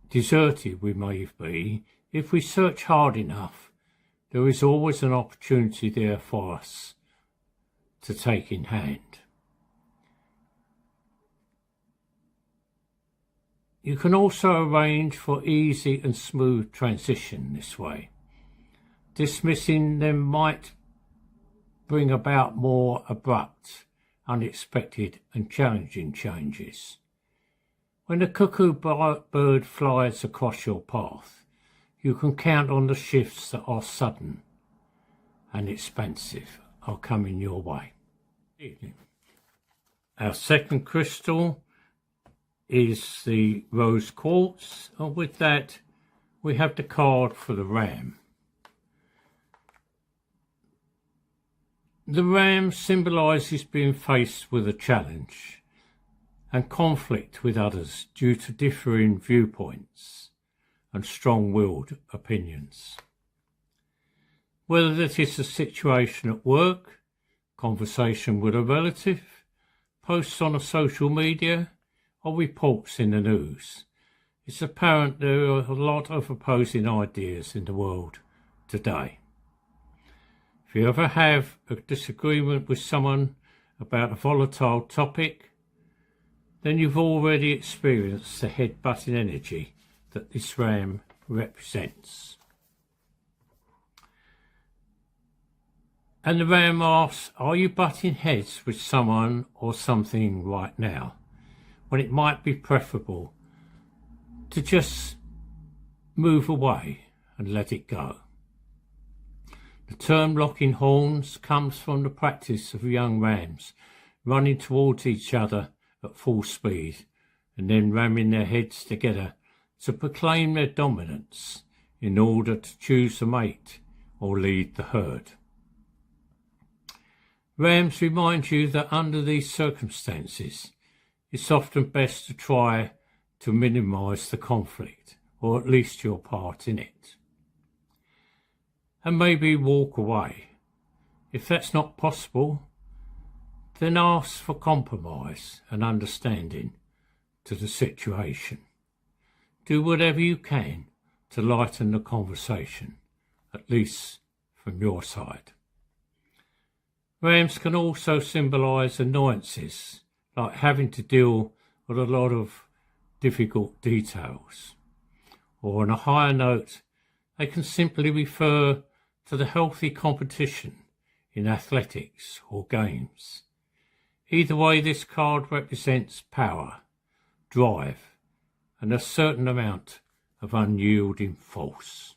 deserted we may be, if we search hard enough, there is always an opportunity there for us to take in hand. You can also arrange for easy and smooth transition this way. Dismissing them might bring about more abrupt, unexpected and challenging changes. When a cuckoo bird flies across your path, you can count on the shifts that are sudden and expansive are coming your way. Our second crystal is the rose quartz, and with that we have the card for the ram. The ram symbolises being faced with a challenge and conflict with others due to differing viewpoints and strong-willed opinions. Whether that is a situation at work, conversation with a relative, posts on a social media, or reports in the news, it's apparent there are a lot of opposing ideas in the world today. If you ever have a disagreement with someone about a volatile topic, then you've already experienced the head-butting energy that this ram represents. And the ram asks, are you butting heads with someone or something right now, when it might be preferable to just move away and let it go? The term locking horns comes from the practice of young rams running towards each other at full speed and then ramming their heads together to proclaim their dominance in order to choose a mate or lead the herd. Rams remind you that under these circumstances, it's often best to try to minimise the conflict, or at least your part in it. And maybe walk away. If that's not possible, then ask for compromise and understanding to the situation. Do whatever you can to lighten the conversation, at least from your side. Rams can also symbolise annoyances, like having to deal with a lot of difficult details, or on a higher note, they can simply refer to the healthy competition in athletics or games. Either way, this card represents power, drive, and a certain amount of unyielding force.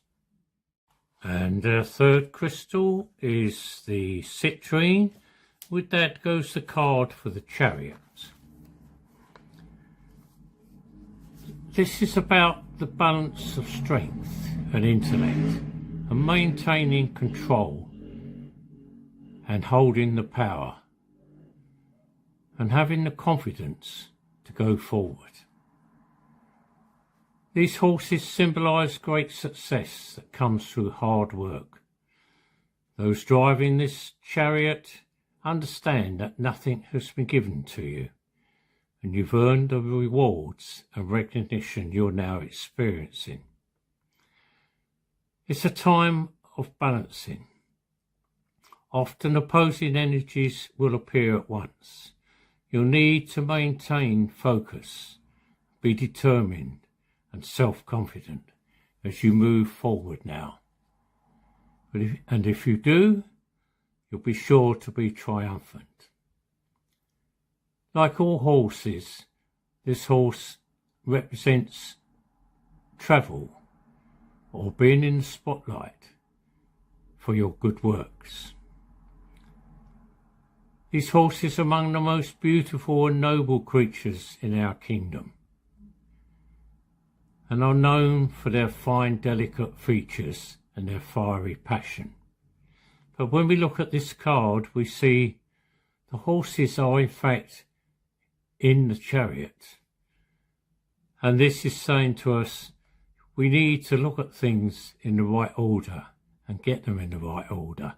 And our third crystal is the citrine. With that goes the card for the Chariot. This is about the balance of strength and intellect and maintaining control and holding the power and having the confidence to go forward. These horses symbolise great success that comes through hard work. Those driving this chariot understand that nothing has been given to you, and you've earned the rewards and recognition you're now experiencing. It's a time of balancing. Often opposing energies will appear at once. You'll need to maintain focus, be determined and self-confident as you move forward now. And if you do, you'll be sure to be triumphant. Like all horses, this horse represents travel or being in the spotlight for your good works. These horses are among the most beautiful and noble creatures in our kingdom, and are known for their fine, delicate features and their fiery passion. But when we look at this card, we see the horses are in fact in the chariot. And this is saying to us, we need to look at things in the right order and get them in the right order.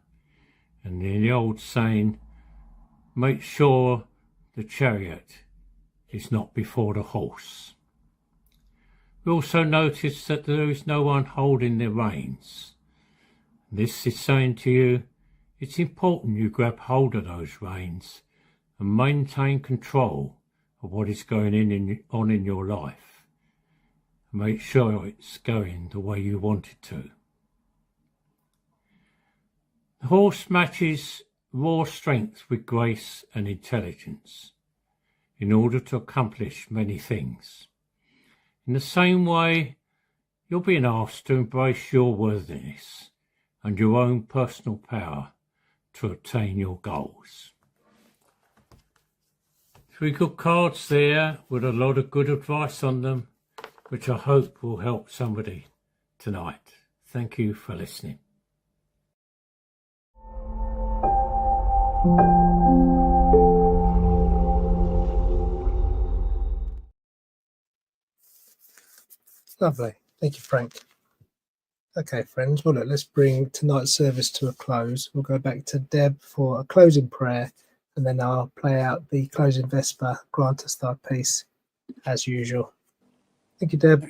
And in the old saying, make sure the chariot is not before the horse. We also notice that there is no one holding the reins. This is saying to you, it's important you grab hold of those reins and maintain control of what is going on in your life. Make sure it's going the way you want it to. The horse matches raw strength with grace and intelligence in order to accomplish many things. In the same way, you're being asked to embrace your worthiness and your own personal power to obtain your goals. 3 good cards there with a lot of good advice on them, which I hope will help somebody tonight. Thank you for listening. Lovely. Thank you, Frank. Okay, friends. Well, look, let's bring tonight's service to a close. We'll go back to Deb for a closing prayer, and then I'll play out the closing Vesper, grant us thy peace, as usual. Thank you, Deb.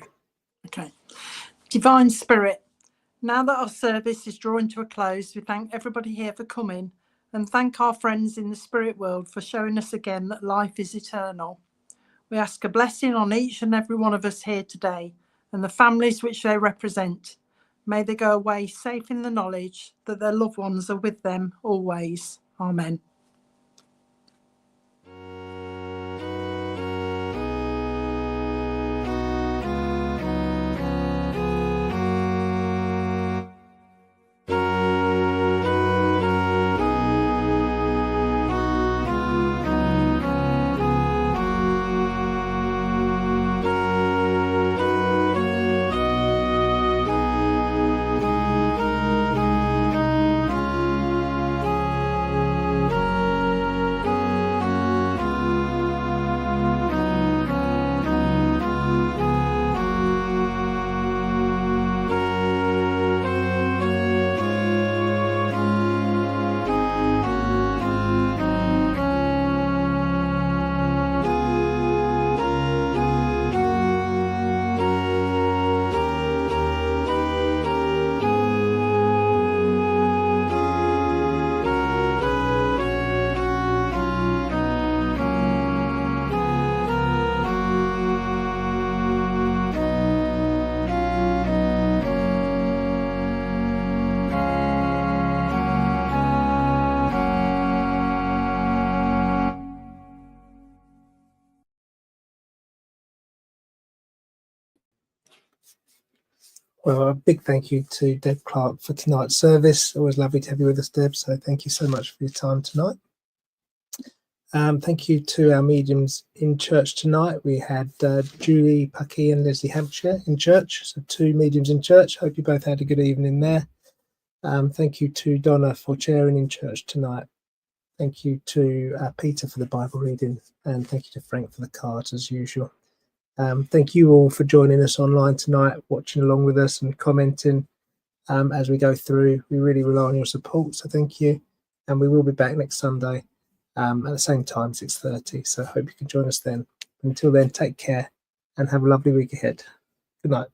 Okay. Divine Spirit, now that our service is drawing to a close, we thank everybody here for coming and thank our friends in the spirit world for showing us again that life is eternal. We ask a blessing on each and every one of us here today and the families which they represent. May they go away safe in the knowledge that their loved ones are with them always. Amen. Well, a big thank you to Deb Clark for tonight's service. Always lovely to have you with us, Deb. So thank you so much for your time tonight. Thank you to our mediums in church tonight. We had Julie Puckey and Leslie Hampshire in church. So 2 mediums in church. Hope you both had a good evening there. Thank you to Donna for chairing in church tonight. Thank you to Peter for the Bible reading. And thank you to Frank for the cards as usual. Thank you all for joining us online tonight, watching along with us and commenting as we go through. We really rely on your support, so thank you. And we will be back next Sunday at the same time, 6:30. So I hope you can join us then. Until then, take care and have a lovely week ahead. Good night.